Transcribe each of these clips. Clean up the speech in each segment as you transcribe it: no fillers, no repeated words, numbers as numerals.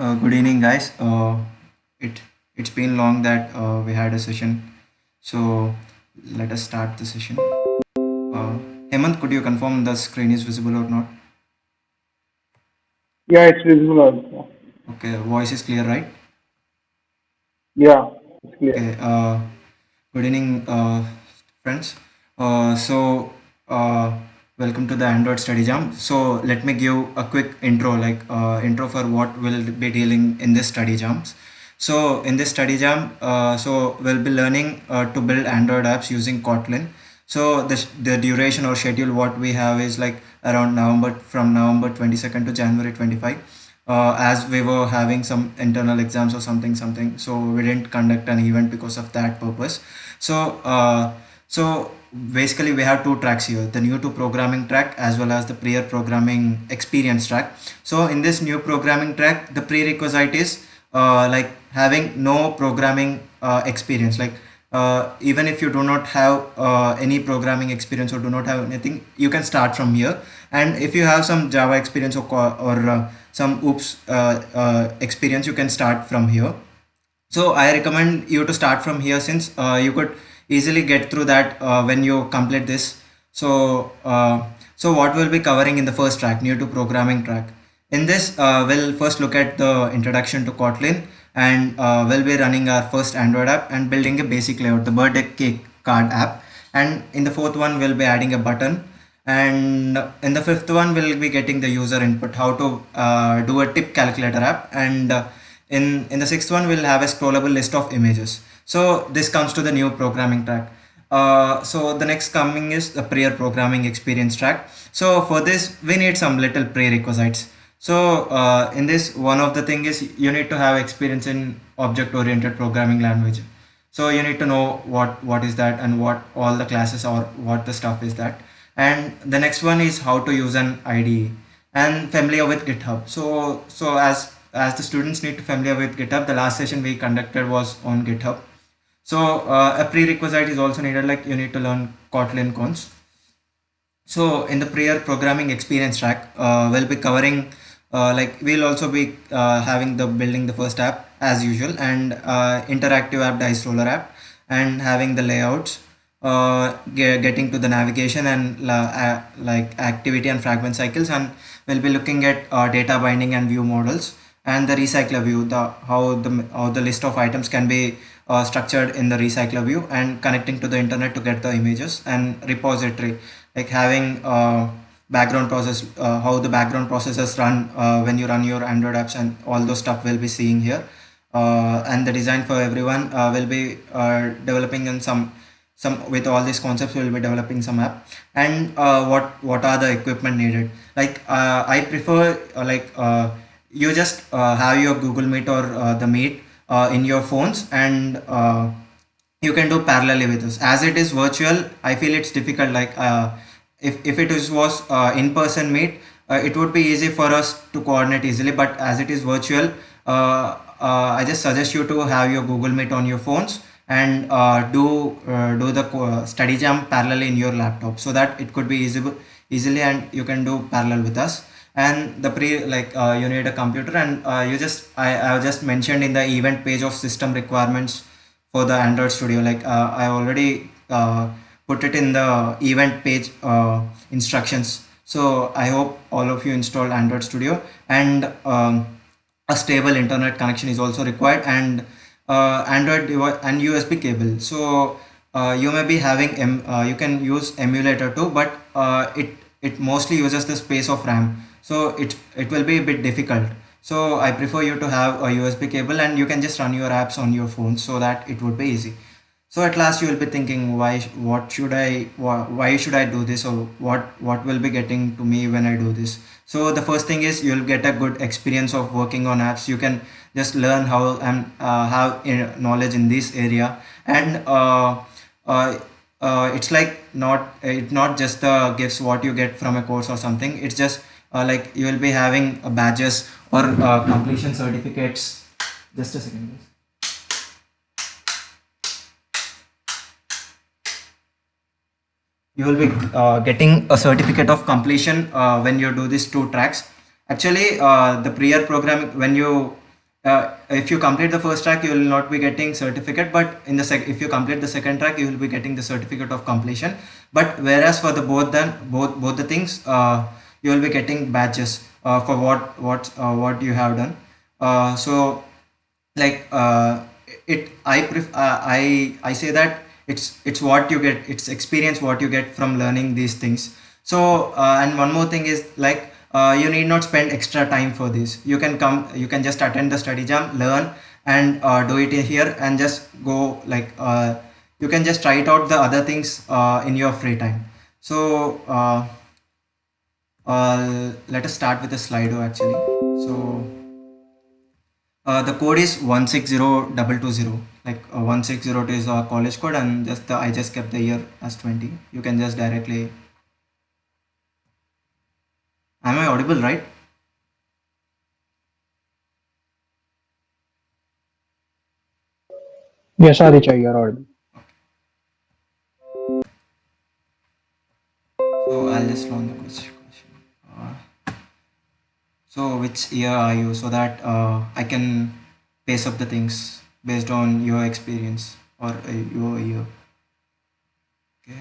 Good evening, guys. It it's been long that we had a session, so let us start the session. Hemant, could you confirm the screen is visible or not? Yeah, it's visible also. Okay, voice is clear, right? Yeah, it's clear. Okay. Good evening, friends. So welcome to the Android Study Jam. So let me give a quick intro, intro for what we'll be dealing in this study jams. So in this study jam, so we'll be learning to build Android apps using Kotlin. So the duration or schedule what we have is like around November from November 22nd to January 25, as we were having some internal exams or something, so we didn't conduct an event because of that purpose. So uh, so basically we have two tracks here, the new to programming track as well as the prior programming experience track. So in this new programming track, the prerequisite is like having no programming experience, like even if you do not have any programming experience or do not have anything, you can start from here. And if you have some Java experience or some oops experience, you can start from here. So I recommend you to start from here, since you could easily get through that when you complete this. So what we'll be covering in the first track, new to programming track. In this, we'll first look at the introduction to Kotlin, and we'll be running our first Android app and building a basic layout, the birthday cake card app. And in the fourth one, we'll be adding a button. And in the fifth one, we'll be getting the user input, how to do a tip calculator app. And in the sixth one, we'll have a scrollable list of images. So this comes to the new programming track. So the next coming is the prior programming experience track. So for this, we need some little prerequisites. So in this, one of the thing is you need to have experience in object oriented programming language. So you need to know what is that and what all the classes or what the stuff is that. And the next one is how to use an IDE and familiar with GitHub. So as the students need to familiar with GitHub, the last session we conducted was on GitHub. So a prerequisite is also needed, like you need to learn Kotlin cons. So in the prior programming experience track, we'll be covering, like we'll also be having the building the first app as usual, and interactive app, dice roller app, and having the layouts, getting to the navigation and like activity and fragment cycles. And we'll be looking at data binding and view models, and the recycler view, the how the list of items can be structured in the recycler view, and connecting to the internet to get the images, and repository, like having background process, how the background processes run when you run your Android apps, and all those stuff we'll be seeing here. And the design for everyone will be developing in some with all these concepts, we'll be developing some app. And what are the equipment needed, like I prefer you just have your Google Meet or the Meet in your phones, and you can do parallelly with us. As it is virtual, I feel it's difficult, like if it was in-person meet, it would be easy for us to coordinate easily, but as it is virtual, I just suggest you to have your Google Meet on your phones, and do the study jam parallelly in your laptop, so that it could be easily, and you can do parallel with us. And the you need a computer, and I just mentioned in the event page of system requirements for the Android Studio, like I already put it in the event page instructions. So I hope all of you installed Android Studio. And a stable internet connection is also required, and Android device and USB cable. So you may be having you can use emulator too, but it mostly uses the space of RAM, so it will be a bit difficult. So I prefer you to have a USB cable, and you can just run your apps on your phone, so that it would be easy. So at last you will be thinking, why should I do this, or what will be getting to me when I do this. So the first thing is you'll get a good experience of working on apps. You can just learn how and have knowledge in this area. And uh, it's like not just the gifts what you get from a course or something. It's just like you will be having badges or completion certificates. Just a second, please. You will be getting a certificate of completion when you do these two tracks. Actually, the prior programming, when you if you complete the first track, you will not be getting certificate, but in the if you complete the second track, you will be getting the certificate of completion. But whereas for the both the things, you will be getting badges for what you have done. So like it I say that it's what you get, it's experience what you get from learning these things. So and one more thing is like you need not spend extra time for this. You can come, you can just attend the study jam, learn, and do it here and just go like you can just try it out the other things in your free time. So let us start with the Slido actually. So the code is 160220. Like 1602 is our college code, and just I just kept the year as 20. You can just directly. Am I audible, right? Yes, Aditya, you're audible. So I'll just run the question. Uh, so which year are you? So that I can pace up the things based on your experience or your year. Okay.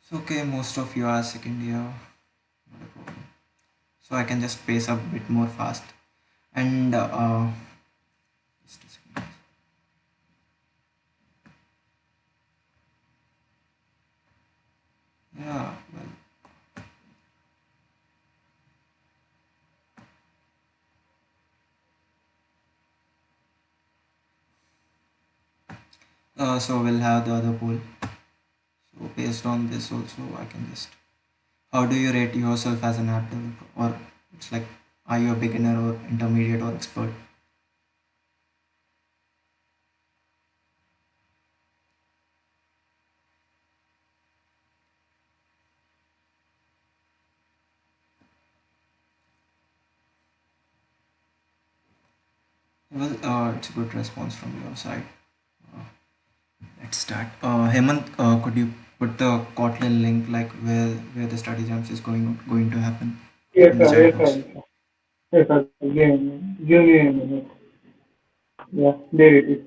So okay, most of you are second year. Not a problem. So I can just pace up a bit more fast and just a second. Yeah, well, so we'll have the other poll. So based on this also, I can just, how do you rate yourself as an app developer? Or it's like, are you a beginner or intermediate or expert? Well, it's a good response from your side. Uh, let's start. Hemant, could you put the Kotlin link like where the study jumps is going to happen Yes, in the sir. chat Yes, box? sir. Yes, sir. Give me a minute. Yeah, there it is.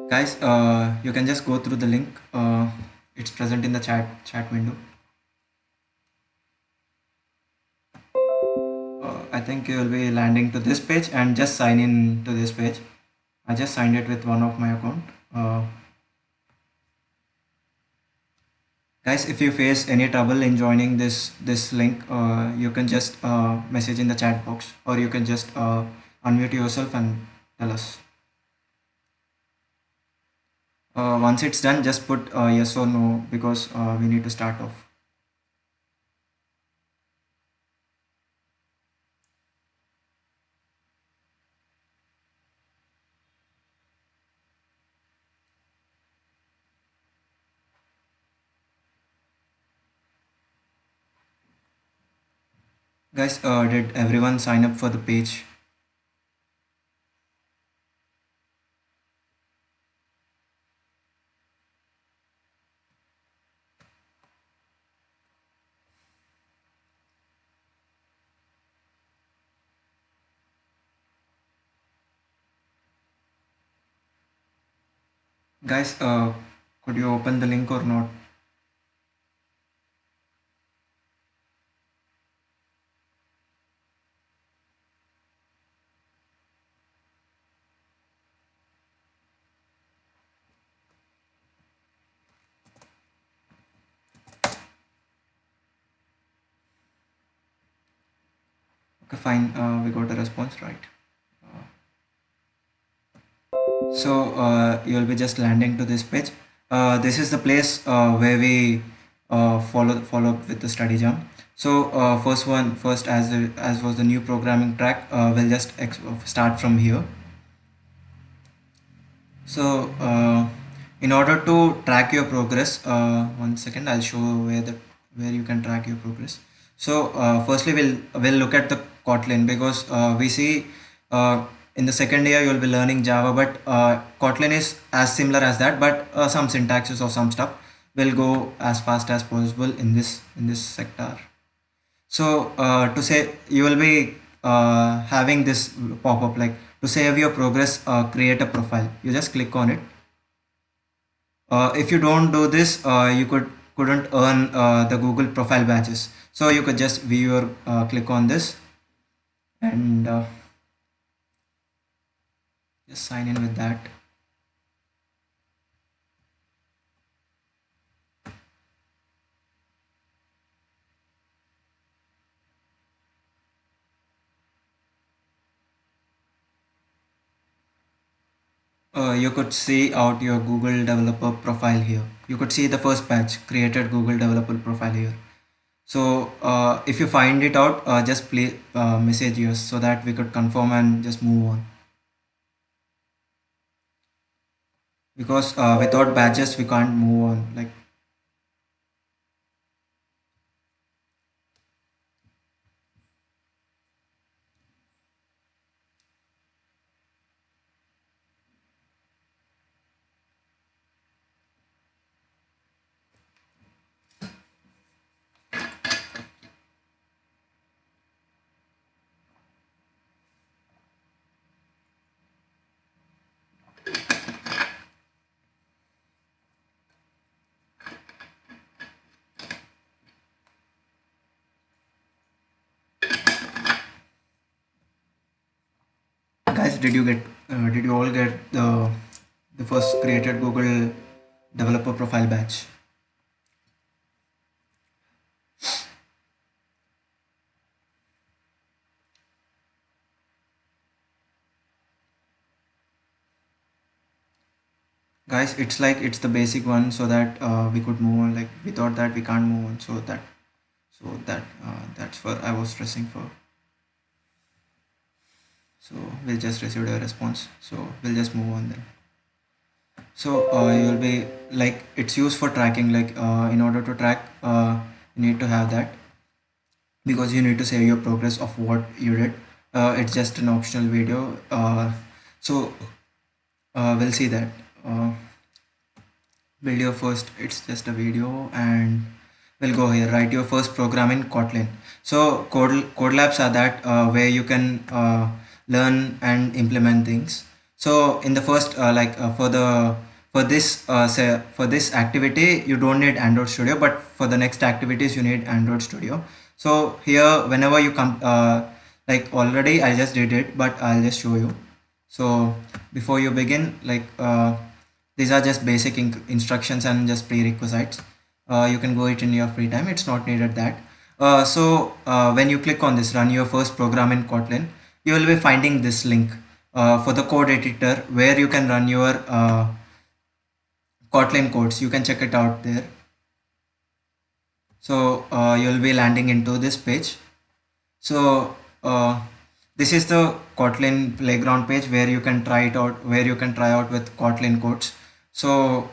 Guys, you can just go through the link. It's present in the chat window. I think you will be landing to this page and just sign in to this page. I just signed it with one of my account. Guys, if you face any trouble in joining this link, you can just message in the chat box, or you can just unmute yourself and tell us. Once it's done, just put yes or no, because we need to start off. Guys, did everyone sign up for the page? Guys, could you open the link or not? Okay, fine. We got a response, right? So you'll be just landing to this page. This is the place where we follow up with the study jump. So first as was the new programming track, we'll just start from here. So in order to track your progress, one second, I'll show where you can track your progress. So firstly, we'll look at the Kotlin, because we see in the second year you'll be learning Java, but Kotlin is as similar as that, but some syntaxes or some stuff will go as fast as possible in this sector. So to say, you will be having this pop-up like, to save your progress, create a profile. You just click on it. If you don't do this, you couldn't earn the Google profile badges. So you could just view your click on this and just sign in with that. You could see out your Google developer profile here. You could see the first batch created Google developer profile here. So if you find it out, just please message us so that we could confirm and just move on. Because without badges we can't move on. Like, guys, did you all get the first created Google developer profile batch? Guys, it's the basic one, so that we could move on. Like, without that we can't move on. That's what I was stressing for. So we'll just receive a response, so we'll just move on then. So you'll be like, it's used for tracking. Like in order to track, you need to have that, because you need to save your progress of what you did. It's just an optional video. So we'll see that. Build your first, it's just a video, and we'll go here, write your first program in Kotlin. So code labs are that where you can learn and implement things. So in the first for this activity you don't need Android Studio, but for the next activities you need Android Studio. So here, whenever you come like, already I just did it, but I'll just show you. So before you begin, like these are just basic instructions and just prerequisites. You can go it in your free time, it's not needed that. When you click on this, run your first program in Kotlin, you will be finding this link for the code editor, where you can run your Kotlin codes. You can check it out there. So you'll be landing into this page. So this is the Kotlin playground page, where you can try it out, where you can try out with Kotlin codes. So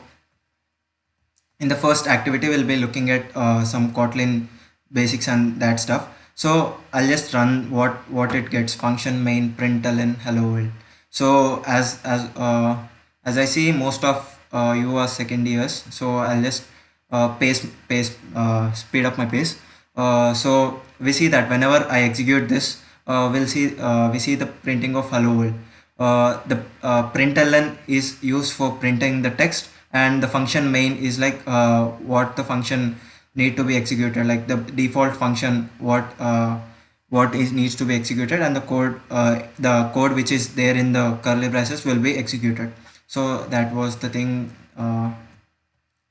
in the first activity we'll be looking at some Kotlin basics and that stuff. So I'll just run what it gets: function main, println, hello world. So as I see, most of you are second years, so I'll just speed up my pace. So we see that whenever I execute this, we see the printing of hello world. The println is used for printing the text, and the function main is like what the function need to be executed, like the default function, what needs to be executed, and the code which is there in the curly braces will be executed. So that was the thing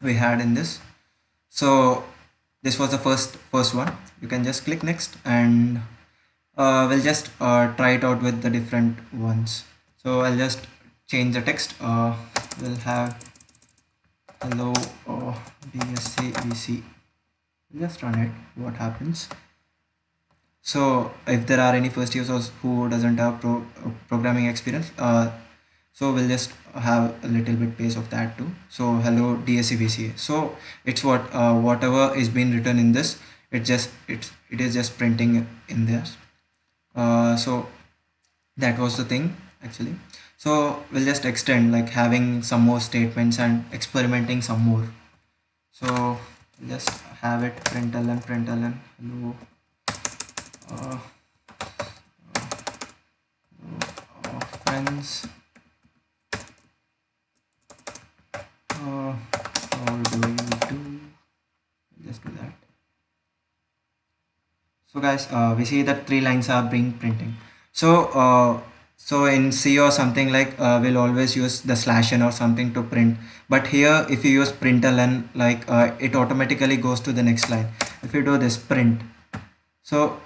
we had in this. So this was the first one. You can just click next, and we'll just try it out with the different ones. So I'll just change the text. We'll have hello BSc BC. Just run it, what happens. So if there are any first users who doesn't have programming experience, so we'll just have a little bit pace of that too. So hello DSCVCA. So it's whatever is being written in this, it is just printing in there. So that was the thing actually. So we'll just extend, like having some more statements and experimenting some more. So we'll just have it println hello uh, friends, how do you do? Just do that. So guys, we see that 3 lines are being printing. So so in C or something, like we'll always use the /n or something to print, but here if you use println, like it automatically goes to the next line. If you do this print, so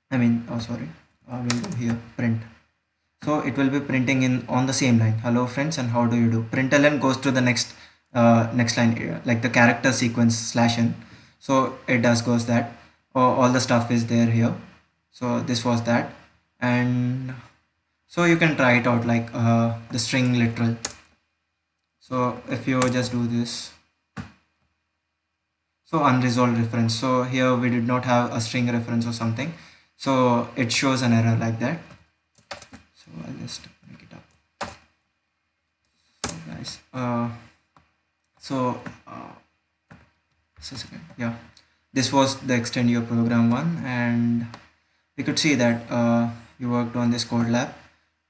I mean, oh sorry, we'll do here print. So it will be printing in on the same line. Hello friends, and how do you do? Println goes to the next line, like the character sequence /n. So it does goes that. All the stuff is there here. So this was that, and so you can try it out, like the string literal. So if you just do this, so unresolved reference. So here we did not have a string reference or something. So it shows an error like that. So I'll just make it up. So guys, so just a second. Yeah, this was the extend your program one, and we could see that you worked on this code lab.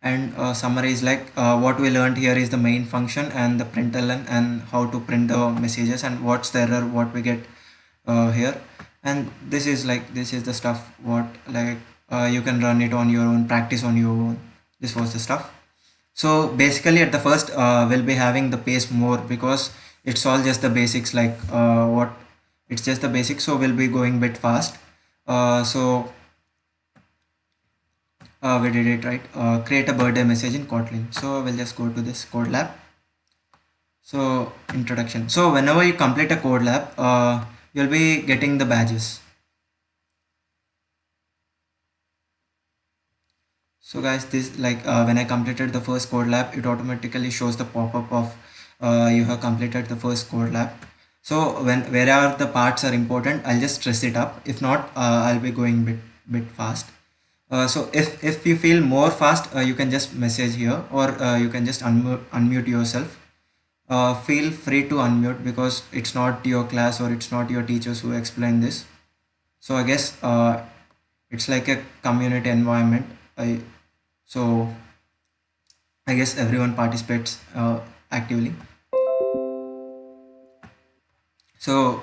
And summary is like what we learned here is the main function and the println and how to print the messages and what's the error what we get here. And this is the stuff what, like you can run it on your own, practice on your own. This was the stuff. So basically at the first we'll be having the pace more because it's all just the basics, like what it's just the basics, so we'll be going bit fast. So we did it right. Create a birthday message in Kotlin. So we'll just go to this code lab. So introduction. So whenever you complete a code lab, you'll be getting the badges. So guys, this like when I completed the first code lab, it automatically shows the pop-up of you have completed the first code lab. So wherever the parts are important, I'll just stress it up. If not, I'll be going bit fast. So if you feel more fast, you can just message here, or you can just unmute yourself. Feel free to unmute because it's not your class or it's not your teachers who explain this. So I guess it's like a community environment. So I guess everyone participates actively. So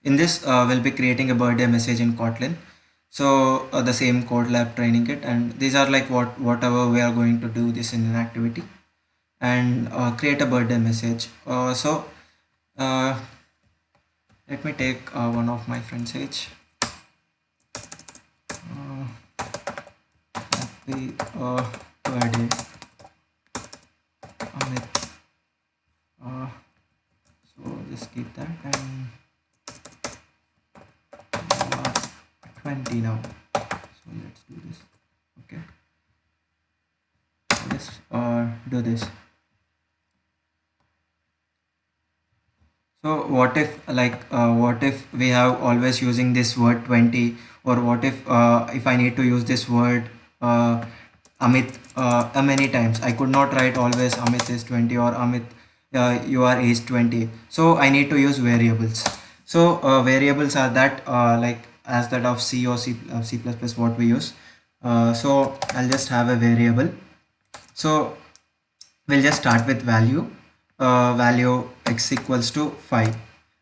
in this we'll be creating a birthday message in Kotlin. So the same code lab training kit, and these are like whatever we are going to do this in an activity, and create a birthday message. So let me take one of my friends' age. Happy birthday, Amit. So just keep that, and 20 now. So let's do this. Okay, let's do this. So what if we have always using this word 20, or what if I need to use this word Amit many times. I could not write always Amit is 20 or Amit you are age 20. So I need to use variables. So variables are that like as that of C or C++ what we use. So I'll just have a variable. So we'll just start with value. Value x equals to 5.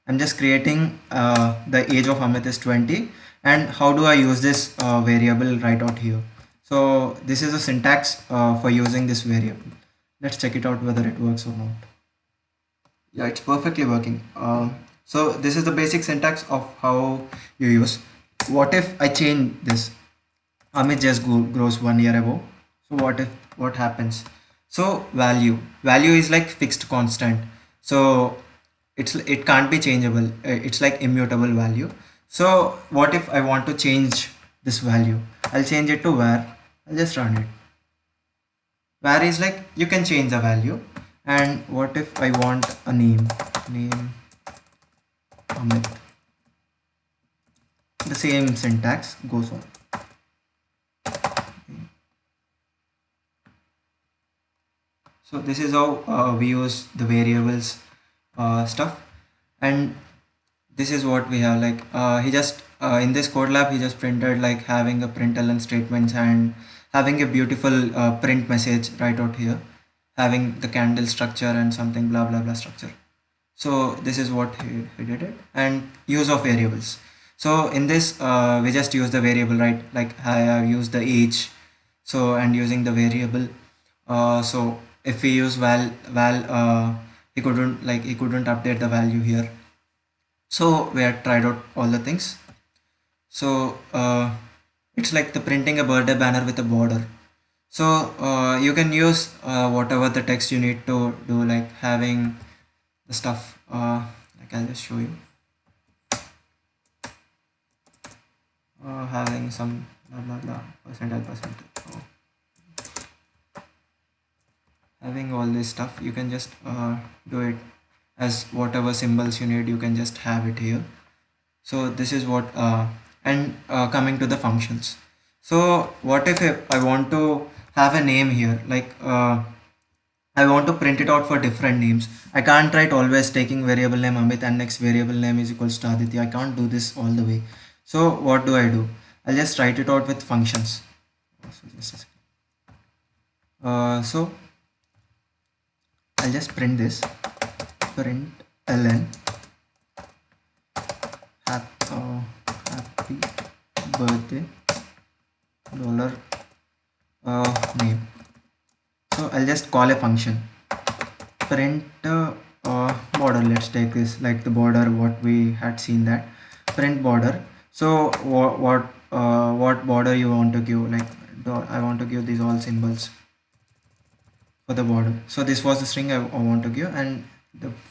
I'm just creating the age of Amit is 20, and how do I use this variable right out here. So this is a syntax for using this variable. Let's check it out whether it works or not. Yeah, it's perfectly working. So this is the basic syntax of how you use. What if I change this? Amit just grows 1 year ago. So what happens? So value is like fixed constant. So it can't be changeable. It's like immutable value. So what if I want to change this value? I'll change it to var. I'll just run it. Var is like you can change the value. And what if I want a name Amit? The same syntax goes on. So this is how we use the variables stuff. And this is what we have. Like he just in this code lab he just printed like having a println statements and having a beautiful print message right out here, having the candle structure and something blah blah blah structure. So this is what he did it. And use of variables. So in this we just use the variable, right? Like I have used the age. So and using the variable, so if we use val he couldn't update the value here. So we had tried out all the things. So it's like the printing a birthday banner with a border. So you can use whatever the text you need to do, like having the stuff, like I'll just show you, having some blah blah blah percent. Oh. Having all this stuff, you can just do it as whatever symbols you need, you can just have it here. So this is what and coming to the functions. So what if I want to have a name here, like I want to print it out for different names. I can't write always taking variable name Amit and next variable name is equals to Aditya. I can't do this all the way. So what do? I'll just write it out with functions. So so I'll just print this, print ln happy birthday dollar name. So I'll just call a function, print border. Let's take this like the border what we had seen, that print border. So what border you want to give? Like I want to give these all symbols for the border. So this was the string I want to give, and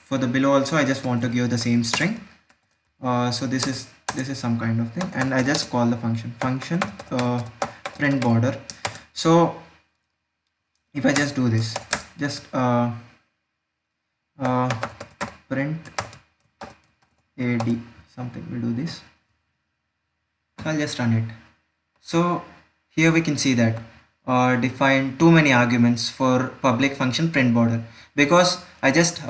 for the below also I just want to give the same string. So this is some kind of thing, and I just call the function print border. So if I just do this, just print ad something, we'll do this. So I'll just run it. So here we can see that define too many arguments for public function print border, because I just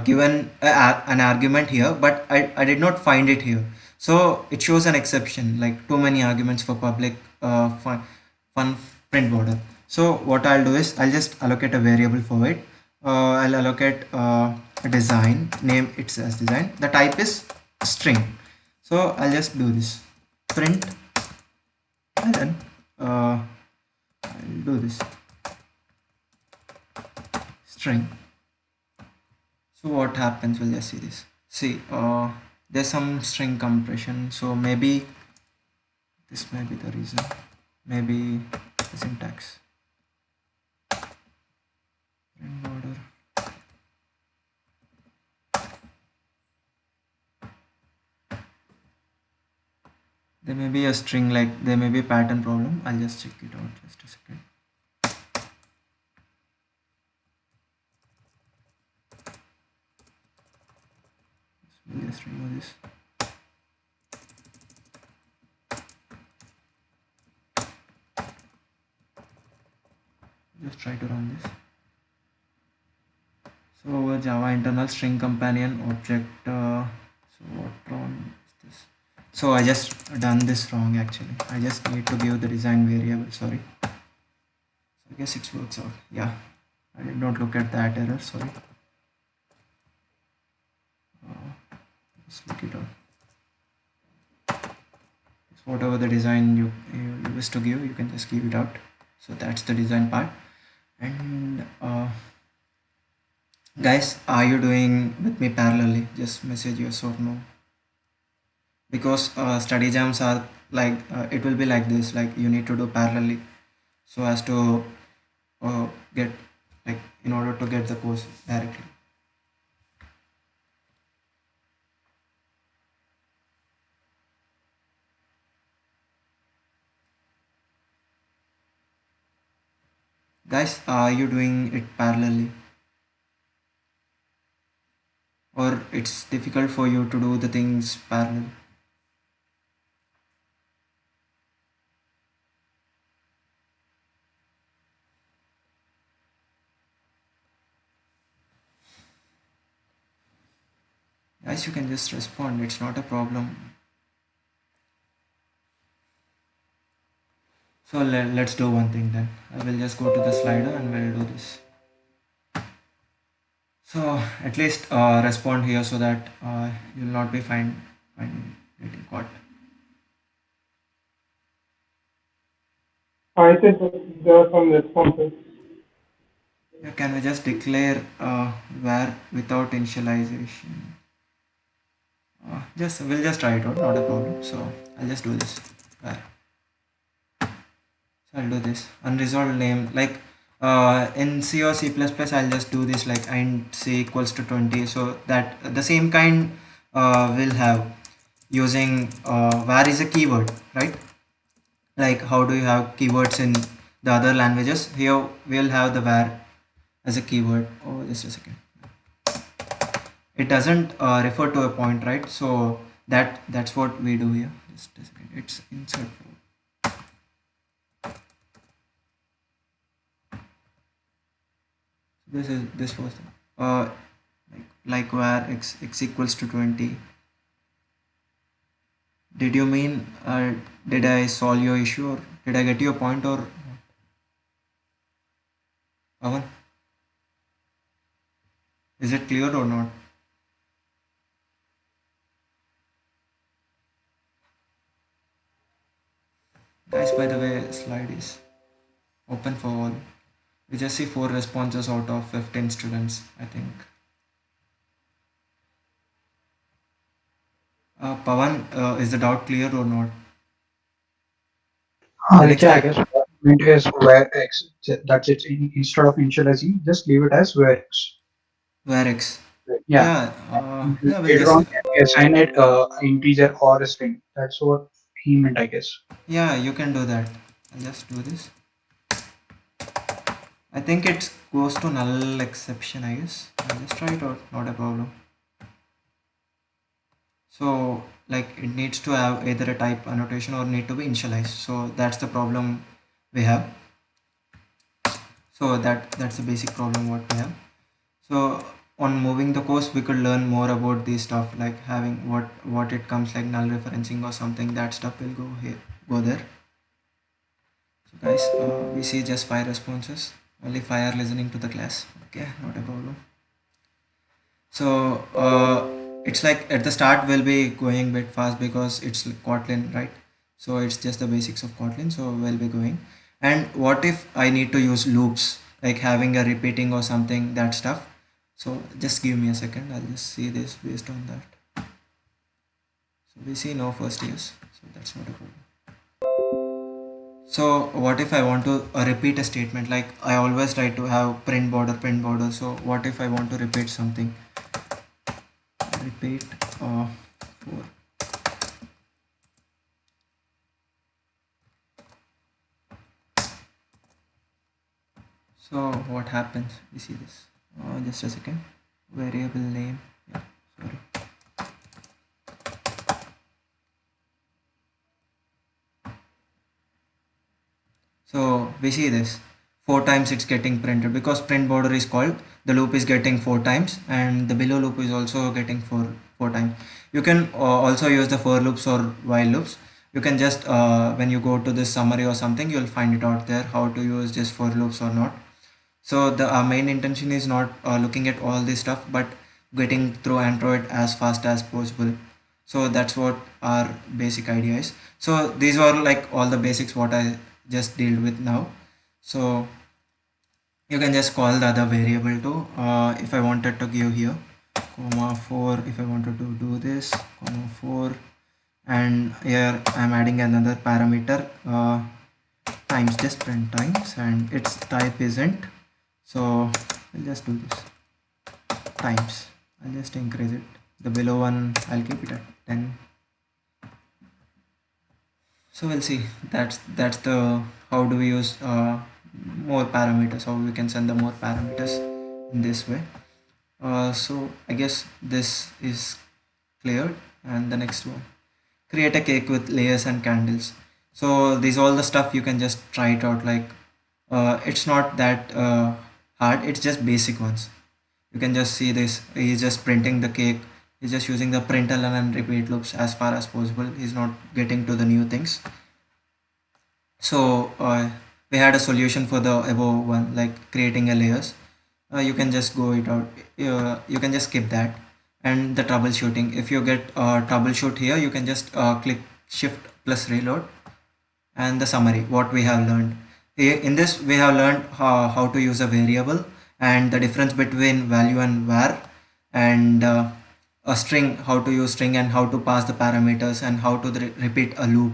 given an argument here, but I did not find it here. So it shows an exception, like too many arguments for public fun print border. So what I'll do is I'll just allocate a variable for it. I'll allocate a design, name it as design. The type is string. So I'll just do this, print, and then I'll do this string. So what happens? We'll just see this. See, there's some string compression. So maybe this may be the reason. Maybe the syntax. Print border. There may be a string, like there may be a pattern problem. I'll just check it out, just a second. We'll just remove this. Just try to run this. So Java internal string companion object. So what wrong is this? So I just done this wrong actually. I just need to give the design variable. Sorry. So I guess it works out. Yeah, I did not look at that error. Sorry. Just look it out. So whatever the design you wish to give, you can just give it out. So that's the design part. And guys, are you doing with me parallelly? Just message yes or no, because study jams are like it will be like this, like you need to do parallelly so as to get, like in order to get the course directly. Guys, are you doing it parallelly, or it's difficult for you to do the things parallel? Guys, you can just respond, it's not a problem. So let's do one thing then. I will just go to the slider and we'll do this. So at least respond here so that you'll not be getting caught. I said that there are some responses. Yeah, can we just declare where without initialization? Just we'll just try it out, not a problem. So I'll just do this. Where? So I'll do this unresolved name like in C or C++. I'll just do this like int c equals to 20, so that the same kind will have using where is a keyword, right? Like how do you have keywords in the other languages? Here we'll have the where as a keyword. Oh, just a second. It doesn't refer to a point, right? So that's what we do here. Just a second. It's insert. This was like where x equals to 20. Did you mean did I solve your issue, or did I get your point, or Avan? Is it clear or not? Guys, by the way, slide is open for all. We just see 4 responses out of 15 students, I think. Pawan, is the doubt clear or not? The next Yeah, I time, guess what I meant is where x. That's it. Instead of initializing, just leave it as where x. where x? Yeah. Yeah, And yeah, we'll later just, on, we assign it integer or a string. That's what he meant, I guess. yeah, you can do that. I'll just do this. I think it goes to null exception, I guess. I'll just try it out, not a problem. So, like, it needs to have either a type annotation or need to be initialized. So that's the problem we have. So that's the basic problem what we have. So on moving the course, we could learn more about this stuff, like having what it comes like null referencing or something. That stuff will go here, go there. So guys, we see just 5 responses. Only 5 are listening to the class. Okay, not a problem. So it's like at the start we'll be going a bit fast because it's Kotlin, right? So it's just the basics of Kotlin. So we'll be going. And what if I need to use loops, like having a repeating or something, that stuff? So just give me a second. I'll just see this based on that. So we see no first years. So that's not a problem. So what if I want to repeat a statement? Like I always try to have print border, print border. So what if I want to repeat something? Repeat 4. So what happens? We see this. Just a second. Variable name. Yeah, sorry. So we see this. 4 times it's getting printed because print border is called. The loop is getting 4 times, and the below loop is also getting 4 times. You can also use the for loops or while loops. You can just when you go to this summary or something, you'll find it out there how to use this for loops or not. So the main intention is not looking at all this stuff, but getting through Android as fast as possible. So that's what our basic idea is. So these are like all the basics what I just dealt with now. So you can just call the other variable too. If I wanted to give here comma 4, if I wanted to do this comma 4, and here I'm adding another parameter times, just print times, and its type isn't. So I'll just do this times. I'll just increase it. The below one I'll keep it at 10. So we'll see. That's the how do we use more parameters, how we can send the more parameters in this way. So I guess this is cleared. And the next one, create a cake with layers and candles. So these all the stuff you can just try it out. Like it's not that hard, it's just basic ones. You can just see this, he's just printing the cake, he's just using the println and repeat loops as far as possible, he's not getting to the new things. So we had a solution for the above one, like creating a layers. You can just go it out, you can just skip that. And the troubleshooting, if you get troubleshoot here, you can just click shift plus reload. And the summary, what we have learned in this, we have learned how to use a variable and the difference between value and var, and a string, how to use string and how to pass the parameters, and how to repeat a loop,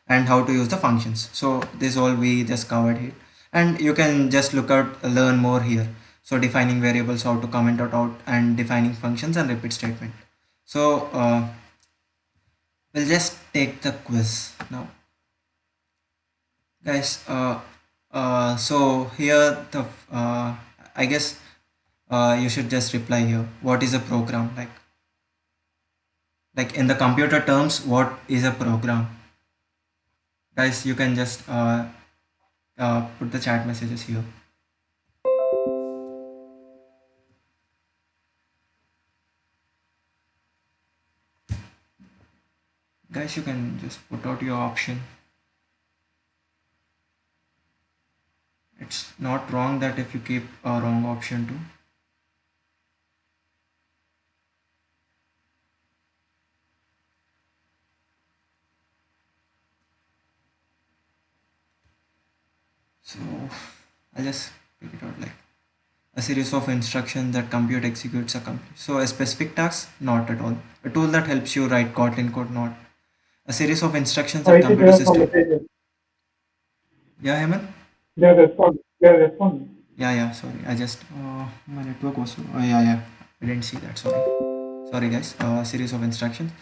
and how to use the functions. So this all we just covered here, and you can just look out, learn more here. So defining variables, how to comment it out, and defining functions and repeat statement. So we'll just take the quiz now, guys. So here the I guess you should just reply here, what is a program, like in the computer terms, what is a program, guys? You can just put the chat messages here. Guys, you can just put out your option. It's not wrong that if you keep a wrong option too. So I'll just pick it out, like a series of instructions that compute executes a complete. So a specific task, not at all. A tool that helps you write Kotlin code, not. A series of instructions that I think compute a there are some system. messages. Yeah, Heman? They are responding. They are responding. Yeah, sorry. I just my network was. Oh, yeah. I didn't see that. Sorry, guys. Series of instructions.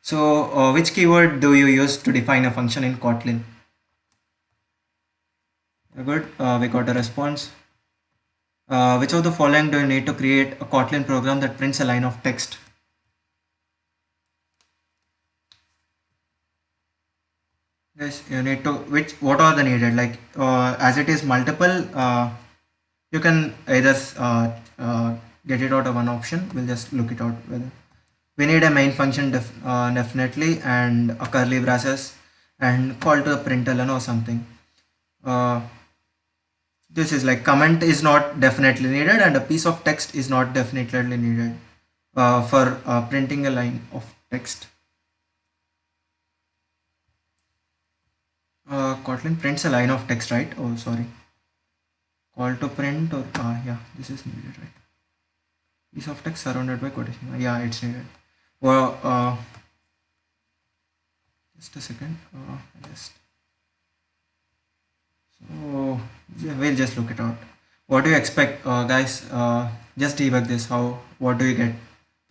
So, which keyword do you use to define a function in Kotlin? Good. We got a response. Which of the following do you need to create a Kotlin program that prints a line of text? Yes, you need to. What are the needed? Like, as it is multiple, you can either get it out of one option. We'll just look it out. We need a main function definitely, and a curly braces, and call to a println or something. Uh, this is like comment is not definitely needed, and a piece of text is not definitely needed for printing a line of text. Kotlin prints a line of text, right? Oh, sorry. Call to print, or yeah, this is needed, right? Piece of text surrounded by quotation. Yeah, it's needed. Well, just a second. So yeah, we'll just look it out. What do you expect, guys? Just debug this. What do you get?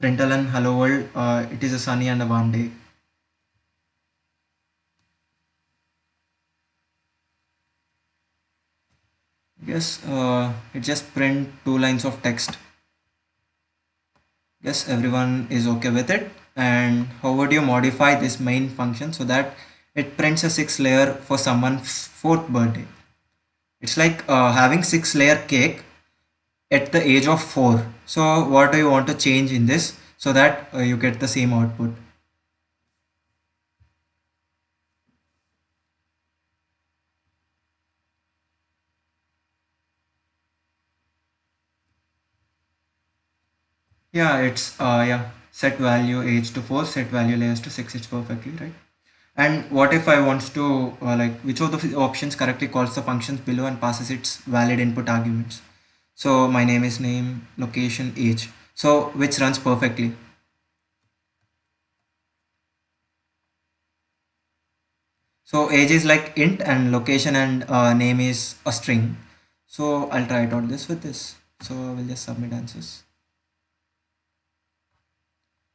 Println hello world. It is a sunny and a warm day. Yes, it just print 2 lines of text. Yes, everyone is okay with it. And how would you modify this main function so that it prints a 6 layer for someone's 4th birthday? It's like having 6 layer cake at the age of 4. So what do you want to change in this so that you get the same output? Yeah, it's set value age to 4, set value layers to 6. It's perfectly right. And what if I wants to like which of the options correctly calls the functions below and passes its valid input arguments? So my name is name, location, age. So which runs perfectly. So age is like int, and location and name is a string. So I'll try it out this with this. So we'll just submit answers.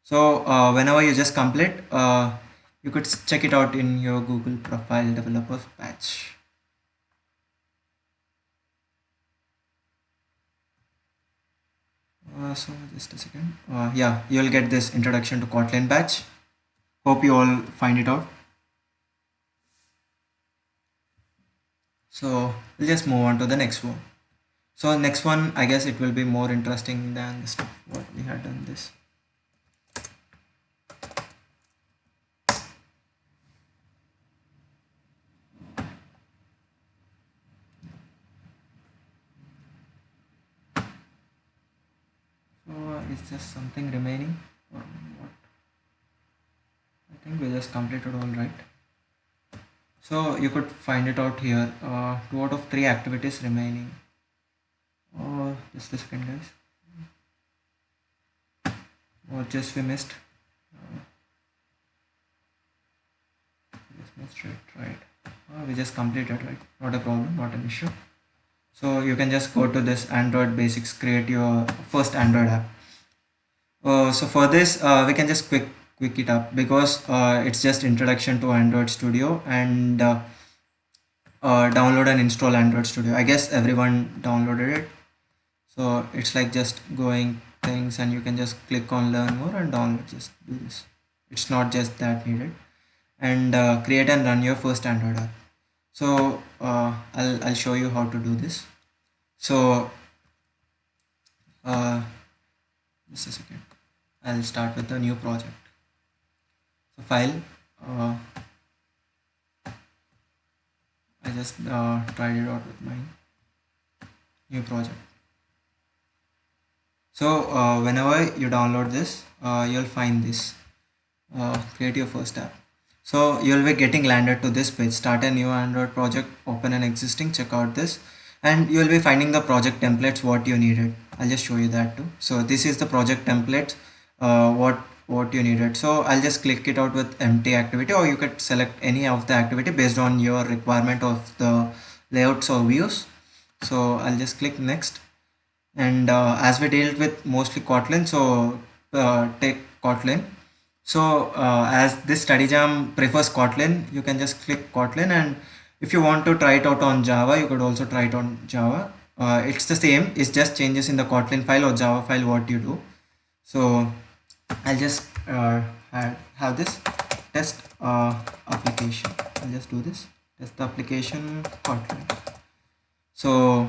So whenever you just complete, you could check it out in your Google profile developers patch. So just a second. Yeah, you'll get this introduction to Kotlin batch. Hope you all find it out. So we'll just move on to the next one. So next one, I guess it will be more interesting than the stuff what we had done this. So is just something remaining or what? I think we just completed all right. So you could find it out here. 2 out of 3 activities remaining. Oh, just a second, guys. What just we missed? Just missed it, right? We just completed, right? Not a problem, not an issue. So you can just go to this Android Basics, create your first Android app. So for this, we can just quick it up because it's just introduction to Android Studio and download and install Android Studio. I guess everyone downloaded it. So it's like just going things and you can just click on learn more and download, just do this. It's not just that needed. And create and run your first Android app. So I'll show you how to do this. So just a second. I'll start with a new project. So file. I just tried it out with my new project. So whenever you download this, you'll find this. Create your first app. So you'll be getting landed to this page. Start a new Android project, open an existing, check out this, and you'll be finding the project templates what you needed. I'll just show you that too. So this is the project templates, what you needed. So I'll just click it out with empty activity, or you could select any of the activity based on your requirement of the layouts or views. So I'll just click next. And as we dealt with mostly Kotlin, so take Kotlin. So as this study jam prefers Kotlin, you can just click Kotlin, and if you want to try it out on Java, you could also try it on Java. It's the same, it's just changes in the Kotlin file or Java file what you do. So I'll just have this test application. I'll just do this test application Kotlin. So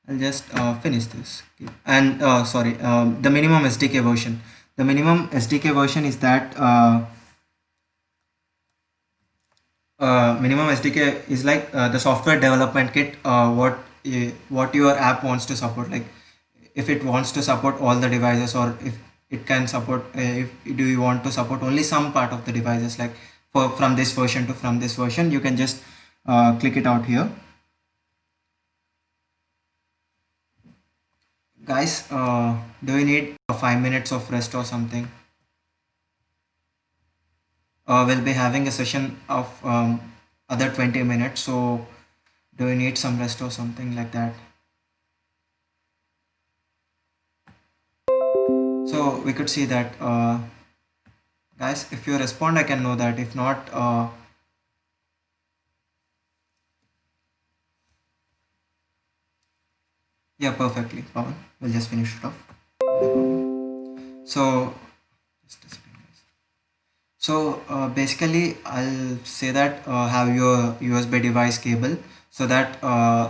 I'll just finish this. And sorry, the minimum SDK version. The minimum SDK version is that minimum SDK is like the software development kit. What your app wants to support. Like if it wants to support all the devices, or if it can support. If do you want to support only some part of the devices, like from this version to from this version, you can just click it out here. Guys, do you need 5 minutes of rest or something? We'll be having a session of other 20 minutes, so do you need some rest or something like that? So we could see that, guys, if you respond, I can know that. If not, yeah, perfectly, Pawan. We'll just finish it off. So, just a second, guys. So basically, I'll say that have your USB device cable so that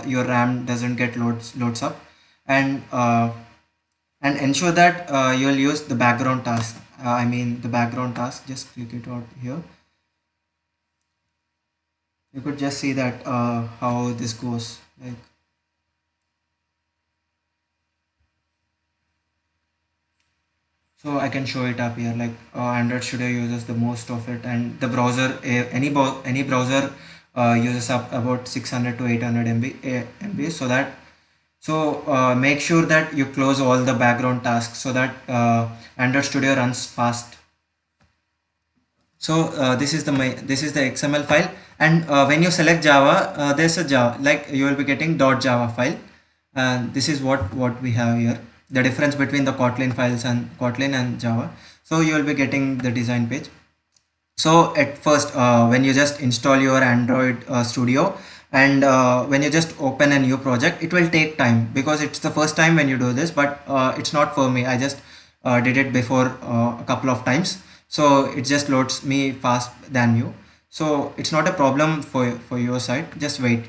your RAM doesn't get loads up, and ensure that you'll use the background task. I mean the background task. Just click it out here. You could just see that how this goes. Like, so I can show it up here. Like Android Studio uses the most of it, and the browser, any browser uses up about 600 to 800 MB. So that, make sure that you close all the background tasks so that Android Studio runs fast. So this is the XML file, and when you select Java, there's a Java, like you will be getting .java file, and this is what we have here. The difference between the Kotlin files and Kotlin and Java. So you will be getting the design page. So at first, when you just install your Android Studio, And when you just open a new project, it will take time because it's the first time when you do this, but it's not for me. I just did it before a couple of times, so it just loads me fast than you. So it's not a problem for your side. Just wait,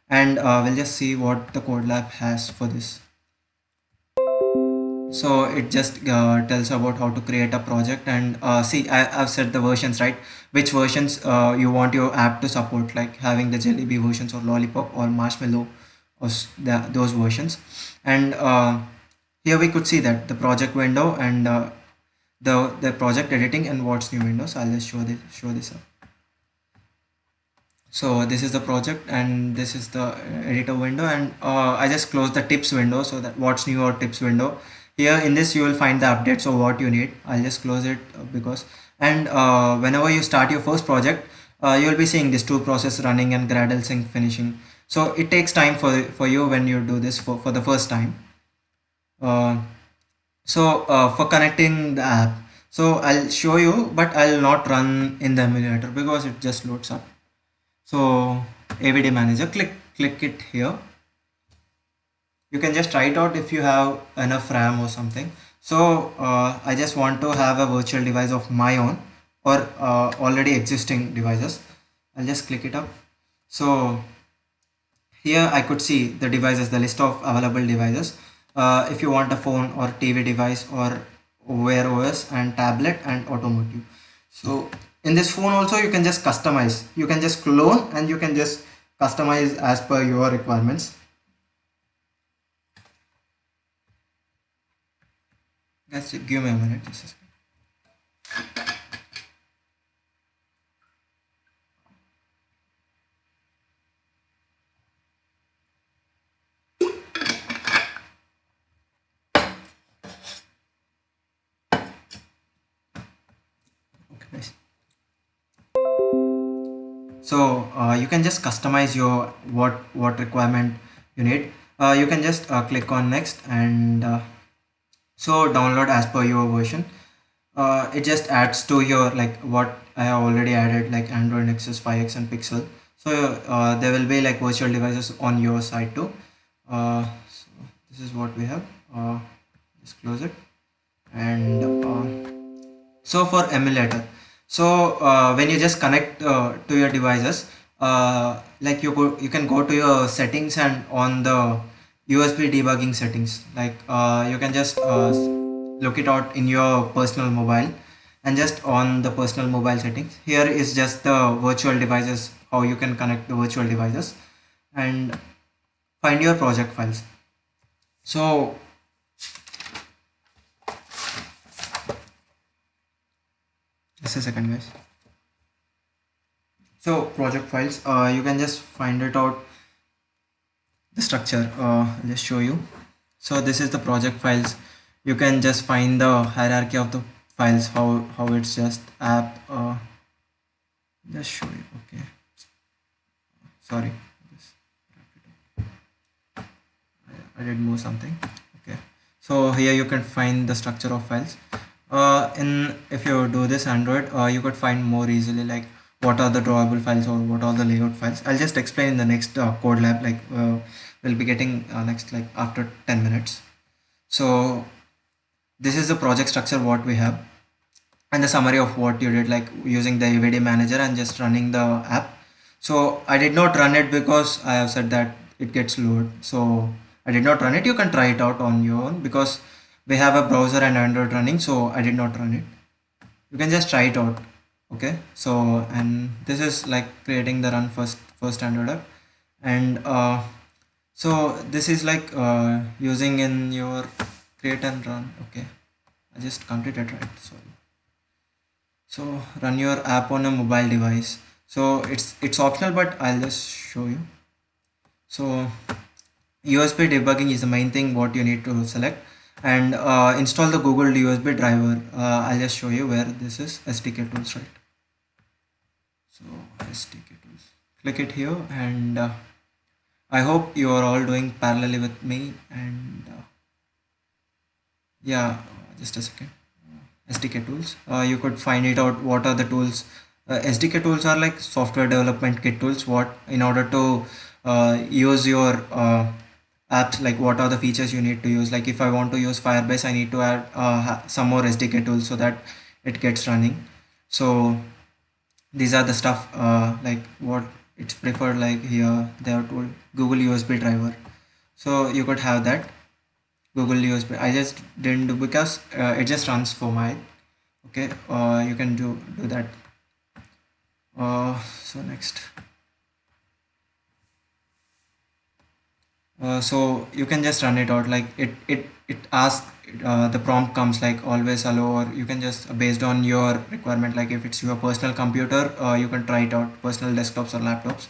and we'll just see what the code lab has for this. So it just tells about how to create a project. And see, I've set the versions, right? Which versions you want your app to support, like having the Jelly Bee versions or Lollipop or Marshmallow, or those versions. And here we could see that the project window and the project editing and what's new window. So I'll just show this up. So this is the project and this is the editor window, and I just close the tips window, so that what's new or tips window. Here in this you will find the updates of what you need. I'll just close it because, and whenever you start your first project, you will be seeing this two process running and Gradle sync finishing. So it takes time for you when you do this for the first time. uh, for connecting the app, so I'll show you, but I'll not run in the emulator because it just loads up. So AVD manager, click it here. You can just try it out if you have enough RAM or something. So I just want to have a virtual device of my own, or already existing devices. I'll just click it up. So here I could see the devices, the list of available devices. If you want a phone or TV device or Wear OS and tablet and automotive. So in this phone also you can just customize. You can just clone and you can just customize as per your requirements. Guys, give me a minute. This is okay, guys. So you can just customize your what requirement you need. You can just click on next, and so download as per your version. It just adds to your, like, what I have already added, like Android Nexus 5X and Pixel. So there will be like virtual devices on your side too. So this is what we have. Just close it. And so for emulator, so when you just connect to your devices, like you can go to your settings, and on the USB debugging settings, like you can just look it out in your personal mobile, and just on the personal mobile settings, here is just the virtual devices, how you can connect the virtual devices, and find your project files. So just a second, guys. So project files, you can just find it out, the structure. I'll just show you. So this is the project files. You can just find the hierarchy of the files, how it's just app. Just show you. Okay, sorry, I did move something. Okay, so here you can find the structure of files. In if you do this Android, you could find more easily, like what are the drawable files or what are the layout files. I'll just explain in the next code lab, like we'll be getting next, like after 10 minutes. So this is the project structure what we have, and the summary of what you did, like using the AVD manager and just running the app. So I did not run it because I have said that it gets load, so I did not run it. You can try it out on your own because we have a browser and Android running, so I did not run it. You can just try it out. Okay, so and this is like creating the run first Android app, and so this is like using in your create and run. Okay, I just completed, right? Sorry. So run your app on a mobile device. So it's optional, but I'll just show you. So USB debugging is the main thing what you need to select, and install the Google USB driver. I'll just show you where this is. SDK tools, right? So SDK tools, click it here, and I hope you are all doing parallelly with me. And yeah, just a second. SDK tools, you could find it out what are the tools SDK tools are like software development kit tools. What in order to use your apps, like what are the features you need to use. Like if I want to use Firebase, I need to add some more SDK tools so that it gets running. So these are the stuff like what it's preferred. Like here they are told Google USB driver, so you could have that Google USB. I just didn't do because it just runs for mine. Okay, you can do that. So next, so you can just run it out. Like it asks, the prompt comes like always allow, or you can just based on your requirement. Like if it's your personal computer, you can try it out, personal desktops or laptops.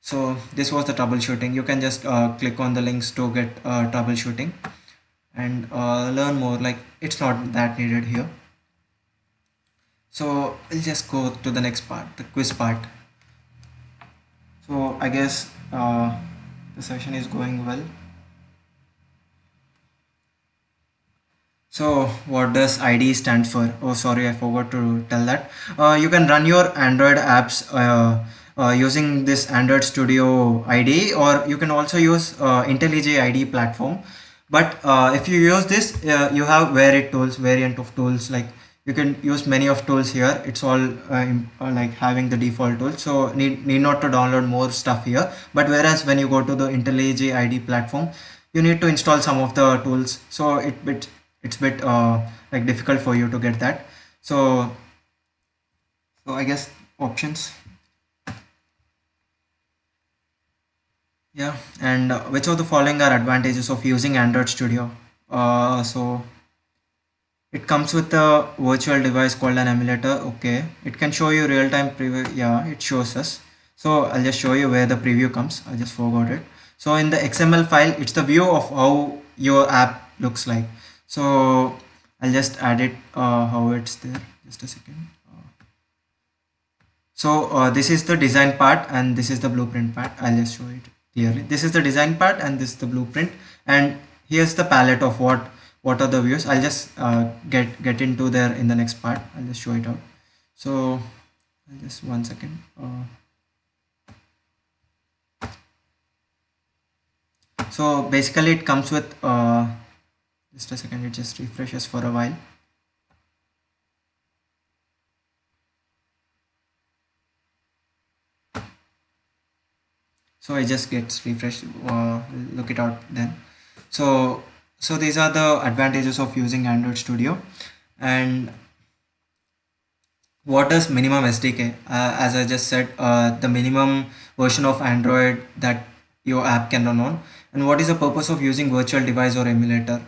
So this was the troubleshooting. You can just click on the links to get troubleshooting and learn more. Like it's not that needed here. So we'll just go to the next part, the quiz part. So I guess the session is going well. So what does IDE stand for? Oh, sorry, I forgot to tell that. You can run your Android apps using this Android Studio IDE, or you can also use IntelliJ IDE platform. But if you use this, you have variant of tools. Like you can use many of tools here. It's all like having the default tools. So need not to download more stuff here. But whereas when you go to the IntelliJ IDE platform, you need to install some of the tools. So it's bit like difficult for you to get that. So I guess options. Yeah, and which of the following are advantages of using Android Studio? So it comes with a virtual device called an emulator. Okay, it can show you real-time preview. Yeah, it shows us. So I'll just show you where the preview comes. I just forgot it. So in the XML file, it's the view of how your app looks like. So I'll just add it how it's there. Just a second. So this is the design part and this is the blueprint part. I'll just show it clearly. This is the design part and this is the blueprint, and here's the palette of what are the views. I'll just get into there in the next part. I'll just show it out. So just 1 second. So basically it comes with just a second, it just refreshes for a while. So it just gets refreshed. Look it out then. So these are the advantages of using Android Studio. And what does minimum SDK? As I just said, the minimum version of Android that your app can run on. And what is the purpose of using virtual device or emulator?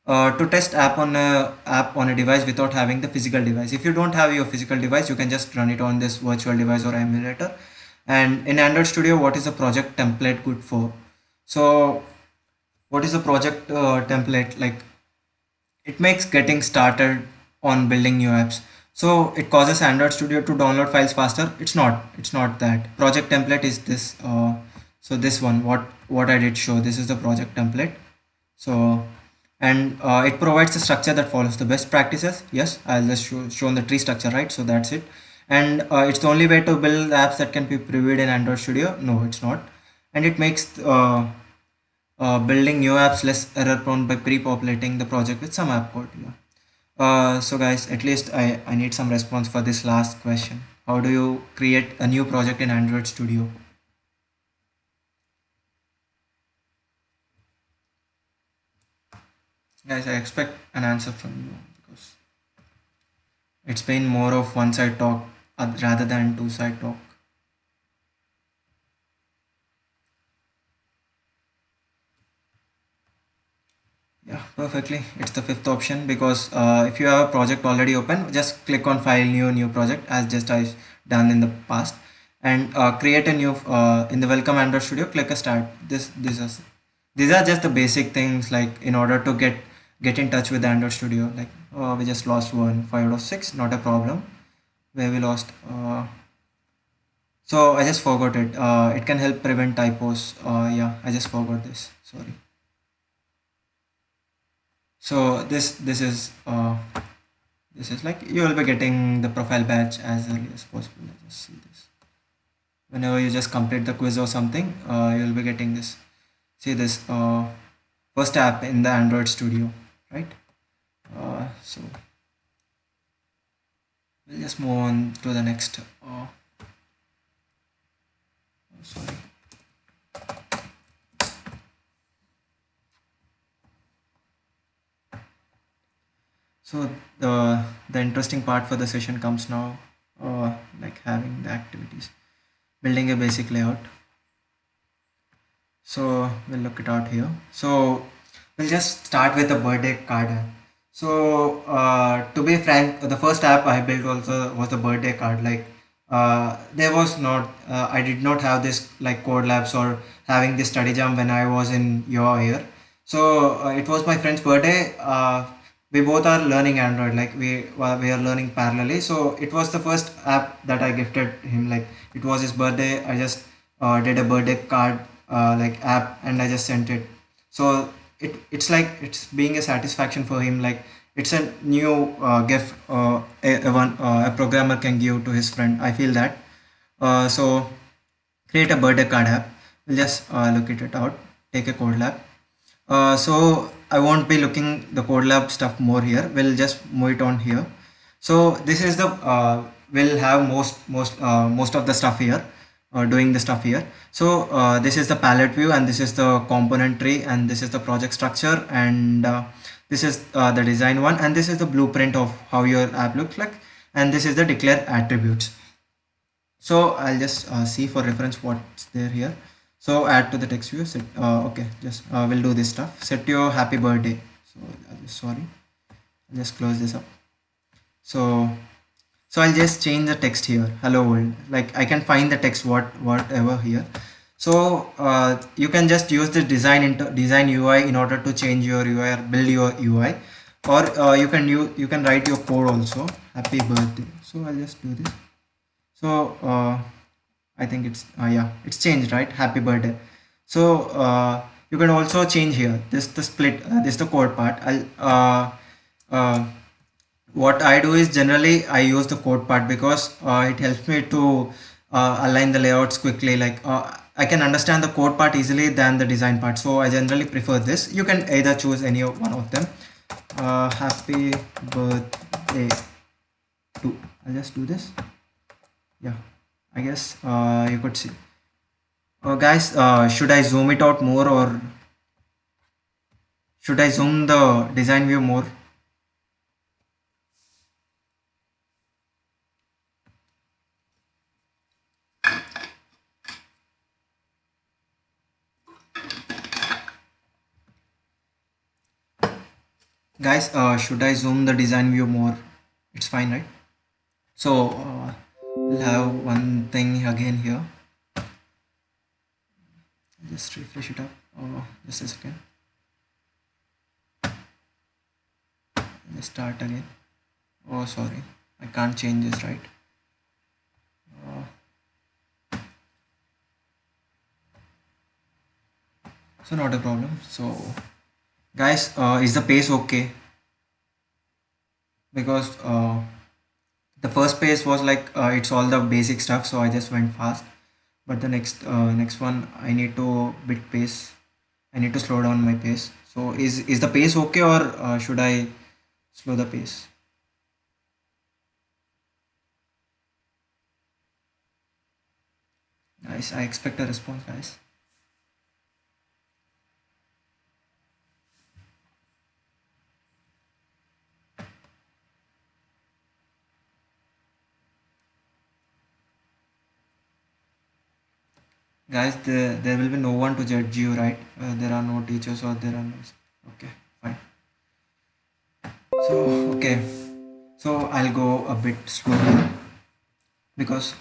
To test app on a device without having the physical device. If you don't have your physical device, you can just run it on this virtual device or emulator. And in Android Studio, what is the project template good for? So what is the project template like? It makes getting started on building new apps. So it causes Android Studio to download files faster. It's not that. Project template is this. So this one, what I did show, this is the project template. So and it provides a structure that follows the best practices. Yes, I'll just show the tree structure, right? So that's it. And it's the only way to build apps that can be previewed in Android Studio. No, it's not. And it makes building new apps less error prone by pre-populating the project with some app code. Yeah. So guys, at least I need some response for this last question. How do you create a new project in Android Studio? Guys, I expect an answer from you because it's been more of one side talk rather than two side talk. Yeah, perfectly. It's the fifth option because if you have a project already open, just click on file new project as just I done in the past, and create a new in the welcome Android Studio. Click a start. These are just the basic things like in order to get in touch with the Android Studio. Like we just lost 5 out of 6, not a problem. Where we lost. So I just forgot it. It can help prevent typos. Yeah, I just forgot this. Sorry. So this is This is like you will be getting the profile badge as early as possible. Let's just see this. Whenever you just complete the quiz or something, you will be getting this. See this first app in the Android Studio, right? So we'll just move on to the next. Sorry. So the interesting part for the session comes now, like having the activities, building a basic layout. So we'll look it out here. So we'll just start with the birthday card app. So to be frank, the first app I built also was the birthday card. Like there was not, I did not have this like code labs or having this study jam when I was in your year. So it was my friend's birthday. We both are learning Android, like we are learning parallelly. So it was the first app that I gifted him. Like it was his birthday. I just did a birthday card like app and I just sent it. So it's like it's being a satisfaction for him. Like it's a new gift a programmer can give to his friend. I feel that. So create a birthday card app. We'll just look it out. Take a code lab. So I won't be looking the code lab stuff more here. We'll just move it on here. So this is the we'll have most of the stuff here, doing the stuff here. So this is the palette view and this is the component tree and this is the project structure and this is the design one and this is the blueprint of how your app looks like and this is the declare attributes. So I'll just see for reference what's there here. So add to the text view. Set, okay, just we'll do this stuff. Set your happy birthday. So sorry, I'll just close this up. So I'll just change the text here. Hello world. Like I can find the text whatever here. So you can just use the design UI in order to change your UI or build your UI, or you can write your code also. Happy birthday. So I'll just do this. So I think it's yeah, it's changed, right? Happy birthday. So you can also change here this the split this the code part. What I do is generally I use the code part because it helps me to align the layouts quickly. Like I can understand the code part easily than the design part, so I generally prefer this. You can either choose any one of them. Happy birthday to, I'll just do this. Yeah, I guess you could see. Guys, should I zoom it out more or should I zoom the design view more? Guys, should I zoom the design view more? It's fine, right? So we'll have one thing again here. Just refresh it up. Oh, just a second. Let's start again. Oh, sorry, I can't change this, right? So not a problem. So guys, is the pace okay? Because the first pace was like it's all the basic stuff, so I just went fast. But the next one I need to bit pace. I need to slow down my pace. So is the pace okay or should I slow the pace? Guys, I expect a response, guys. Guys, there will be no one to judge you, right? There are no teachers or there are no. Okay, fine. So okay, so I'll go a bit slowly because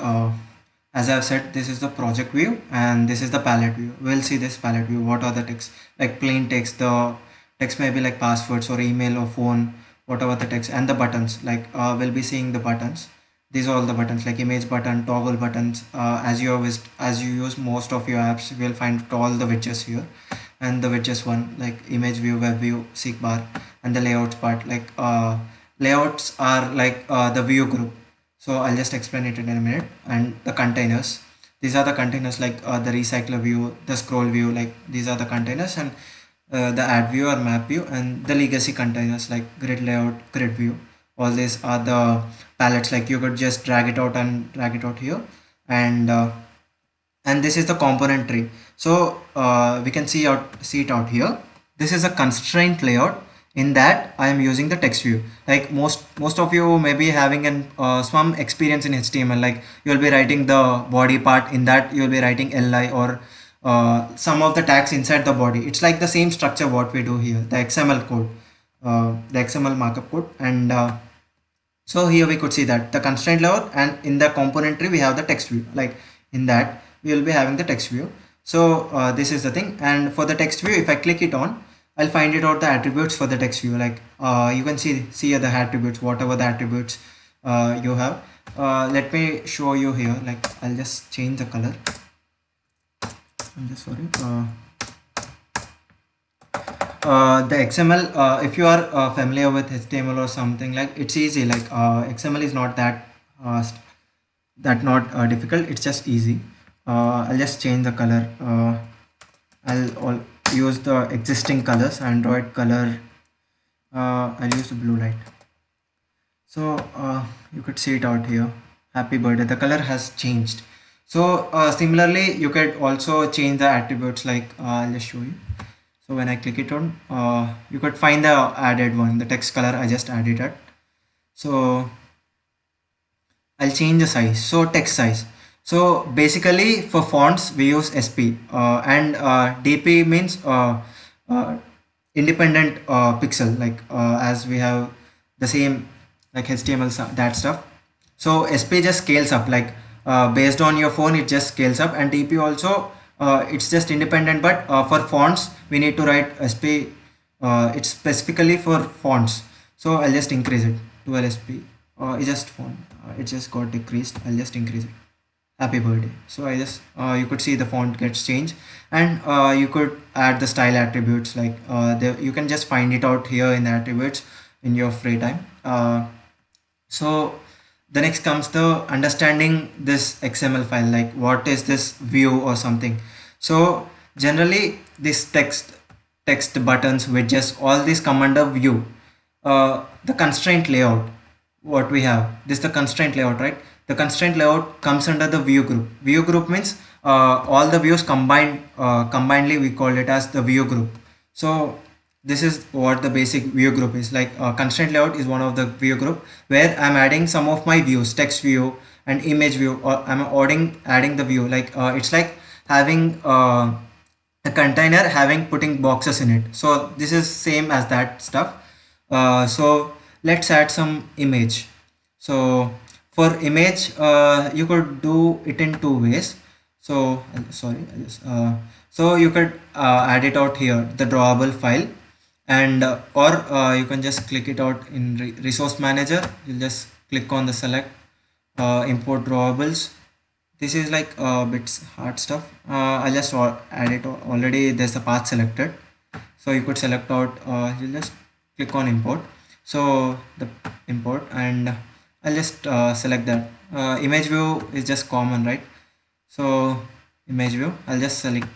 as I've said, this is the project view and this is the palette view. We'll see this palette view. What are the text? Like plain text. The text may be like passwords or email or phone, whatever the text, and the buttons. Like we'll be seeing the buttons. These are all the buttons, like image button, toggle buttons. As you use most of your apps, you will find all the widgets here, and the widgets one like image view, web view, seek bar, and the layouts part layouts are like the view group. So I'll just explain it in a minute. And the containers, these are the containers like the recycler view, the scroll view, like these are the containers, and the add view or map view, and the legacy containers like grid layout, grid view. All these are the palettes, like you could just drag it out and drag it out here. And this is the component tree. So we can see it out here. This is a constraint layout. In that I am using the text view. Like most of you may be having an some experience in HTML, like you'll be writing the body part. In that you'll be writing li or some of the tags inside the body. It's like the same structure what we do here, the XML code, the XML markup code. And so here we could see that the constraint layout, and in the component tree we have the text view. Like in that we will be having the text view. So this is the thing. And for the text view, if I click it on, I'll find it out the attributes for the text view. Like you can see here the attributes, whatever the attributes you have. Let me show you here. Like I'll just change the color. I'm just sorry. The XML, if you are familiar with HTML or something, like it's easy. Like XML is not that not difficult. It's just easy. I'll just change the color. I'll use the existing colors, Android color. I'll use the blue light. So you could see it out here. Happy birthday. The color has changed. So similarly, you could also change the attributes. Like I'll just show you. So when I click it on, you could find the added one, the text color I just added it. So I'll change the size. So text size. So basically for fonts we use SP and DP means independent pixel, like as we have the same like HTML, that stuff. So SP just scales up, like based on your phone it just scales up, and DP also it's just independent. But for fonts we need to write SP. It's specifically for fonts. So I'll just increase it to LSP. It's just font. It just got decreased. I'll just increase it. Happy birthday. So I just you could see the font gets changed, and you could add the style attributes. Like you can just find it out here in the attributes in your free time. So the next comes the understanding this XML file, like what is this view or something. So generally this text buttons, widgets, all these come under view. The constraint layout, what we have, this is the constraint layout, right? The constraint layout comes under the view group. View group means all the views combined, combinedly we call it as the view group. So this is what the basic view group is. Like constraint layout is one of the view group where I'm adding some of my views, text view and image view, or I'm adding the view. Like it's like having a container putting boxes in it. So this is same as that stuff. So let's add some image. So for image you could do it in two ways. So sorry, so you could add it out here, the drawable file, and or you can just click it out in resource manager. You'll just click on the select import drawables. This is like a bit hard stuff. I just add it already. There's the path selected, so you could select out. You'll just click on import. So the import, and I'll just select that. Image view is just common, right? So image view, I'll just select.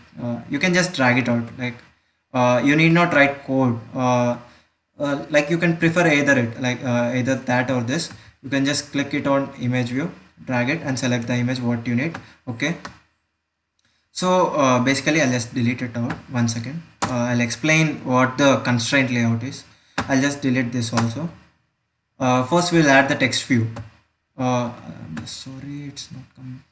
You can just drag it out. Like you need not write code. Like you can prefer either it, like either that or this. You can just click it on image view, drag it, and select the image what you need. Okay. So basically I'll just delete it out. 1 second. I'll explain what the constraint layout is. I'll just delete this also. First we'll add the text view. I'm sorry, it's not coming.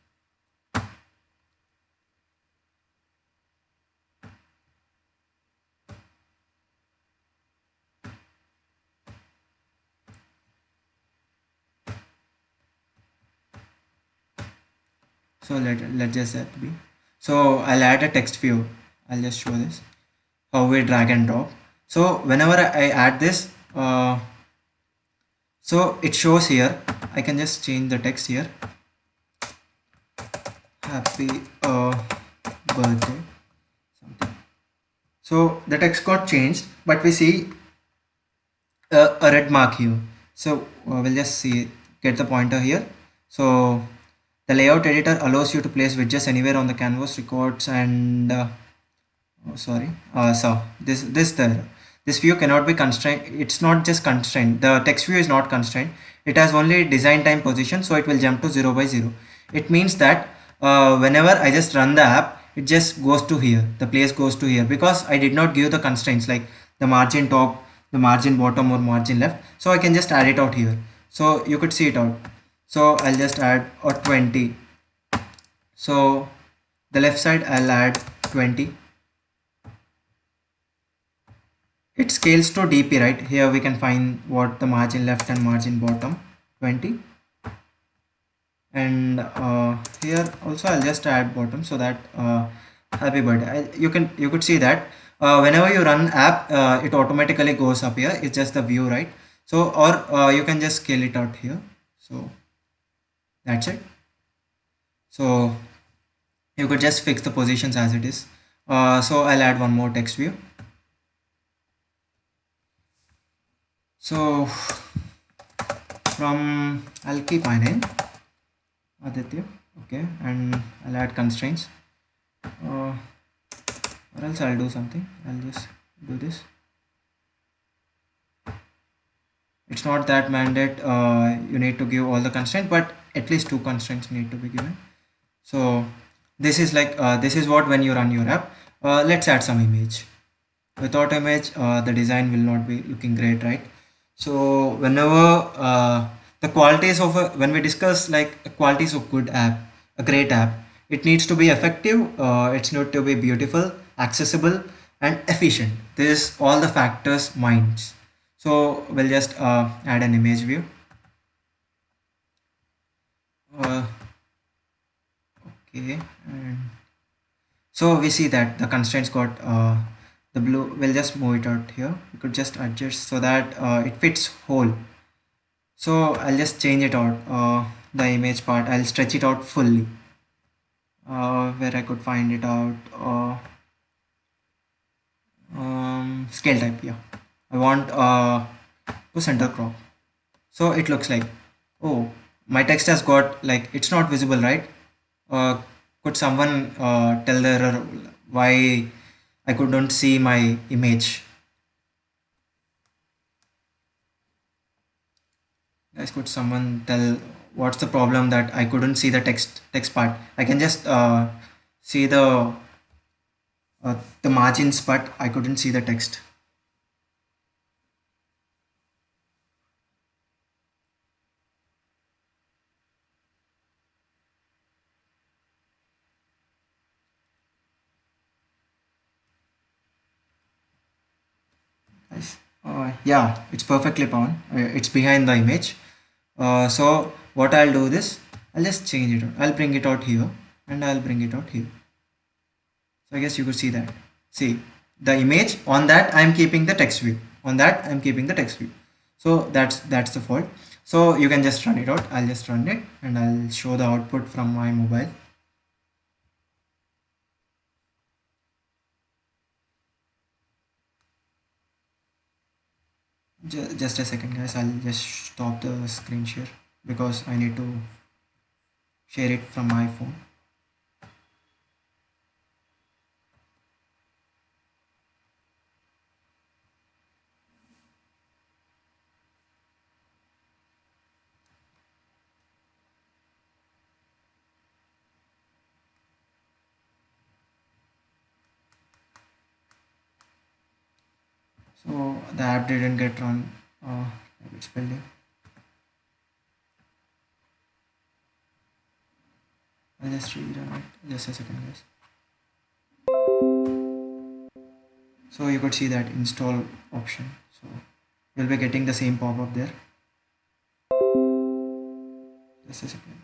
So let just that be. So I'll add a text view. I'll just show this how we drag and drop. So whenever I add this, so it shows here. I can just change the text here. Happy birthday. Something. So the text got changed, but we see a red mark here. So we'll just see, get the pointer here. So the layout editor allows you to place widgets anywhere on the canvas, records, and oh, sorry. So this view cannot be constrained. It's not just constrained. The text view is not constrained. It has only design time position, so it will jump to 0 by 0. It means that whenever I just run the app, it just goes to here. The place goes to here because I did not give the constraints like the margin top, the margin bottom, or margin left. So I can just add it out here. So you could see it out. So I'll just add a 20. So the left side I'll add 20. It scales to dp, right? Here we can find what the margin left and margin bottom, 20. And here also I'll just add bottom, so that happy birthday. You could see that whenever you run app, it automatically goes up here. It's just the view, right? So, or you can just scale it out here. So that's it. So you could just fix the positions as it is. So I'll add one more text view. So from, I'll keep my name Aditya, okay, and I'll add constraints, or else I'll do something. I'll just do this. It's not that mandate you need to give all the constraints, but at least 2 constraints need to be given. So this is like this is what when you run your app. Let's add some image. Without image, the design will not be looking great, right? So whenever the qualities of when we discuss like qualities of good app, a great app, it needs to be effective, it's need to be beautiful, accessible, and efficient. This all the factors minds. So we'll just add an image view. uh, okay, and so we see that the constraints got the blue. We'll just move it out here. We could just adjust so that it fits whole. So I'll just change it out, the image part. I'll stretch it out fully, where I could find it out. Scale type, yeah. I want to center crop. So it looks like, oh, my text has got like, it's not visible, right? Could someone tell the error why I couldn't see my image? Guys, could someone tell what's the problem that I couldn't see the text part? I can just see the margins, but I couldn't see the text. Guys, yeah, it's perfectly found. It's behind the image. So what I'll do this, I'll just change it out. I'll bring it out here, and I'll bring it out here. So I guess you could see that. See the image on that I'm keeping the text view. On that I'm keeping the text view. So that's the fault. So you can just run it out. I'll just run it and I'll show the output from my mobile. Just a second, guys. I'll just stop the screen share because I need to share it from my phone. So the app didn't get run. It's building. I'll just rerun it. Just a second, guys. So you could see that install option. So you'll be getting the same pop-up there. Just a second.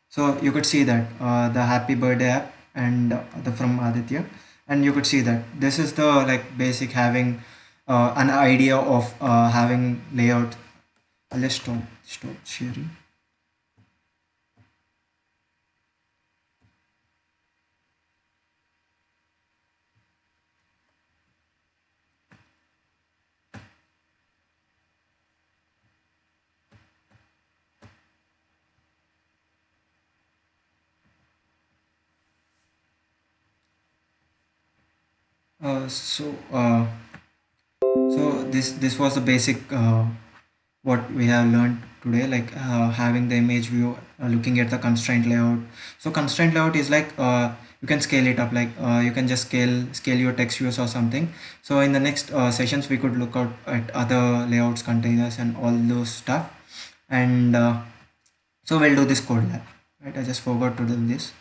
So you could see that the happy birthday app and the from Aditya, and you could see that this is the like basic having an idea of having layout. I'll just stop sharing. uh, so uh, this was the basic what we have learned today, like having the image view, looking at the constraint layout. So constraint layout is like you can scale it up, like you can just scale your text views or something. So in the next sessions we could look out at other layouts, containers and all those stuff. And so we'll do this code lab, right? I just forgot to do this.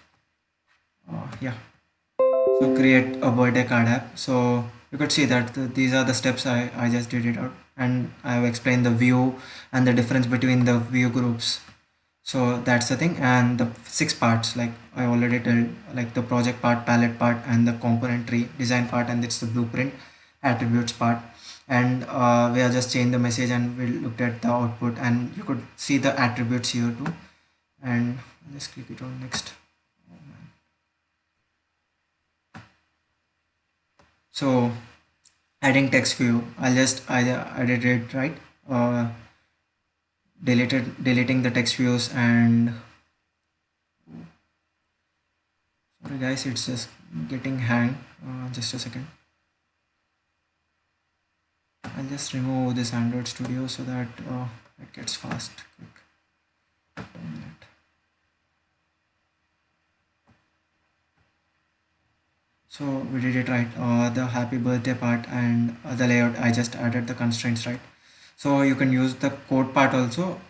Yeah. So create a birthday card app. So you could see that these are the steps I just did it out, and I have explained the view and the difference between the view groups. So that's the thing, and the six parts, like I already told, like the project part, palette part, and the component tree design part, and it's the blueprint attributes part. And we have just changed the message and we looked at the output, and you could see the attributes here too. And just click it on next. So adding text view, I did it right. uh, deleting the text views. And sorry guys, it's just getting hang. Just a second, I'll just remove this Android Studio so that it gets fast quick. 1 minute. So we did it right, the happy birthday part and the layout, I just added the constraints, right? So you can use the code part also.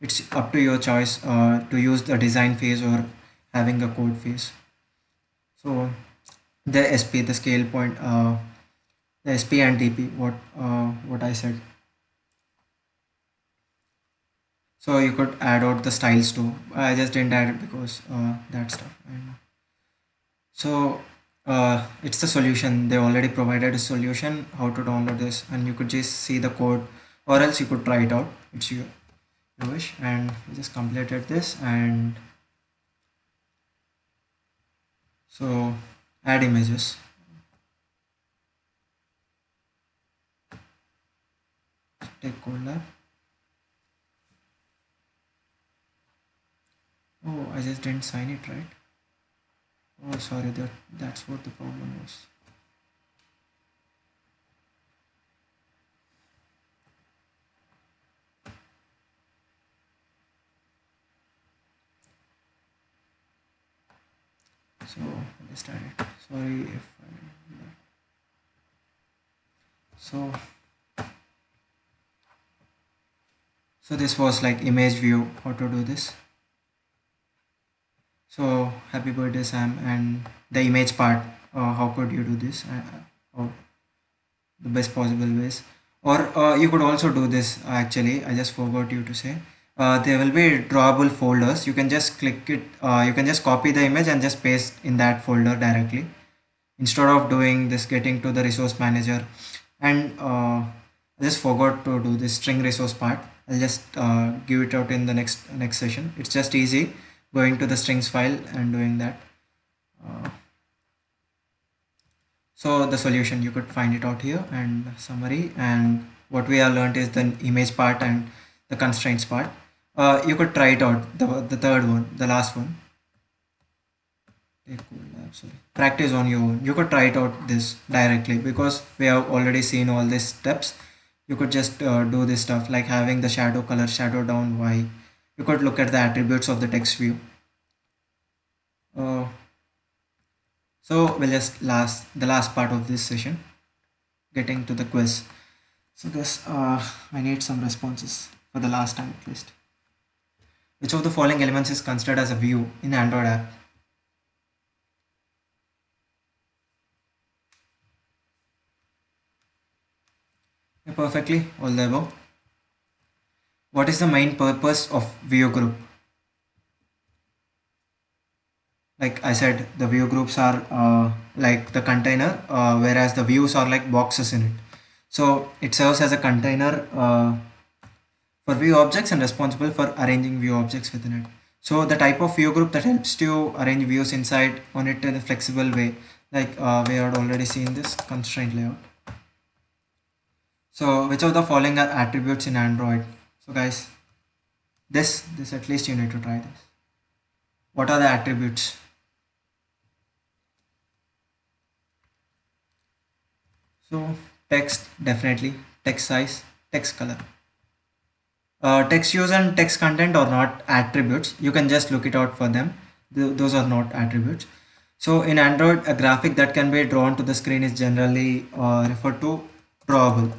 It's up to your choice to use the design phase or having a code phase. So the SP, the scale point, the SP and DP, what I said. So you could add out the styles too. I just didn't add it because that stuff. And so it's the solution. They already provided a solution how to download this, and you could just see the code, or else you could try it out. It's your wish. And we just completed this. And so add images. Take code lab. Oh, I just didn't sign it right. Oh, sorry, that's what the problem was. So let's try it. Sorry if so so this was like image view, how to do this. So happy birthday Sam, and the image part, how could you do this, or the best possible ways. Or you could also do this, actually I just forgot you to say, there will be drawable folders. You can just click it, you can just copy the image and just paste in that folder directly, instead of doing this, getting to the resource manager. And I just forgot to do this string resource part. I'll just give it out in the next session. It's just easy going to the strings file and doing that. uh, so the solution, you could find it out here, and summary, and what we have learned is the image part and the constraints part. You could try it out, the third one, the last one. Take code lab, sorry. Practice on your own. You could try it out this directly, because we have already seen all these steps. You could just do this stuff, like having the shadow color, shadow down Y. You could look at the attributes of the text view. Uh, so we'll just the last part of this session, getting to the quiz. So this I need some responses for the last time at least. Which of the following elements is considered as a view in Android app? Yeah, perfectly, all the above. What is the main purpose of view group? Like I said, the view groups are like the container, whereas the views are like boxes in it. So it serves as a container for view objects and responsible for arranging view objects within it. So the type of view group that helps to arrange views inside on it in a flexible way, like we had already seen this constraint layout. So which of the following are attributes in Android? So guys, this at least you need to try this. What are the attributes? So text, definitely, text size, text color. Text use and text content are not attributes. You can just look it out for them. Those are not attributes. So in Android, a graphic that can be drawn to the screen is generally referred to drawable.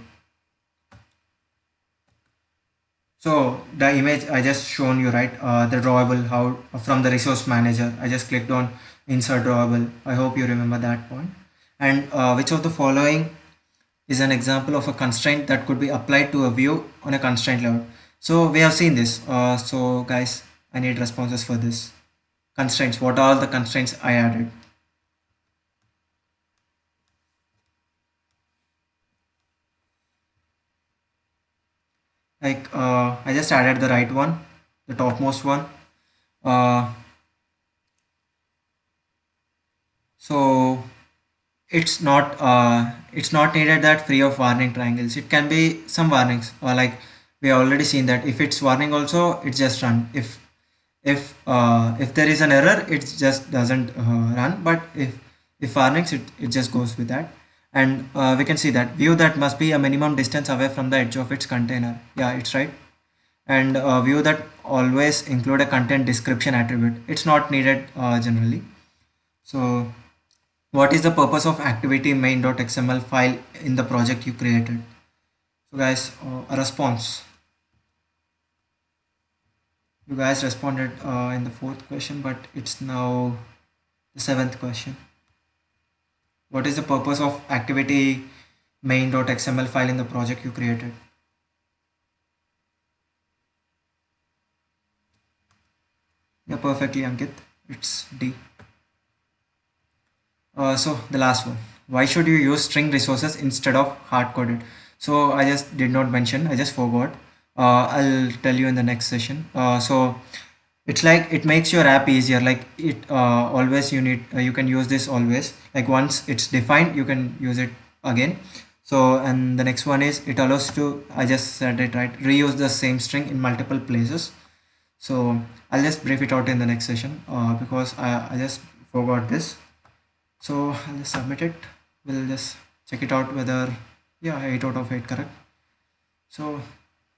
So the image I just shown you, right? The drawable, how from the resource manager, I just clicked on insert drawable. I hope you remember that point. And which of the following is an example of a constraint that could be applied to a view on a constraint level? So we have seen this. So guys, I need responses for this. Constraints. What are all the constraints I added? Like I just added the right one, the topmost one. Uh, so it's not needed that free of warning triangles. It can be some warnings, like we already seen that if it's warning also, it's just run. If there is an error, it just doesn't run. But if warnings, it just goes with that. And we can see that view that must be a minimum distance away from the edge of its container. Yeah, it's right. And view that always include a content description attribute. It's not needed generally. So what is the purpose of activity main.xml file in the project you created? So guys, a response. You guys responded in the fourth question, but it's now the seventh question. What is the purpose of activity main.xml file in the project you created? Yeah, perfectly, Ankit. It's D. So the last one. Why should you use string resources instead of hard coded? So I just did not mention. I just forgot. I'll tell you in the next session. So it's like it makes your app easier. Like it always you can use this always. Like once it's defined, you can use it again. So and the next one is it allows to. I just said it right. Reuse the same string in multiple places. So I'll just brief it out in the next session because I just forgot this. So I'll just submit it. We'll just check it out whether, yeah, 8 out of 8 correct. So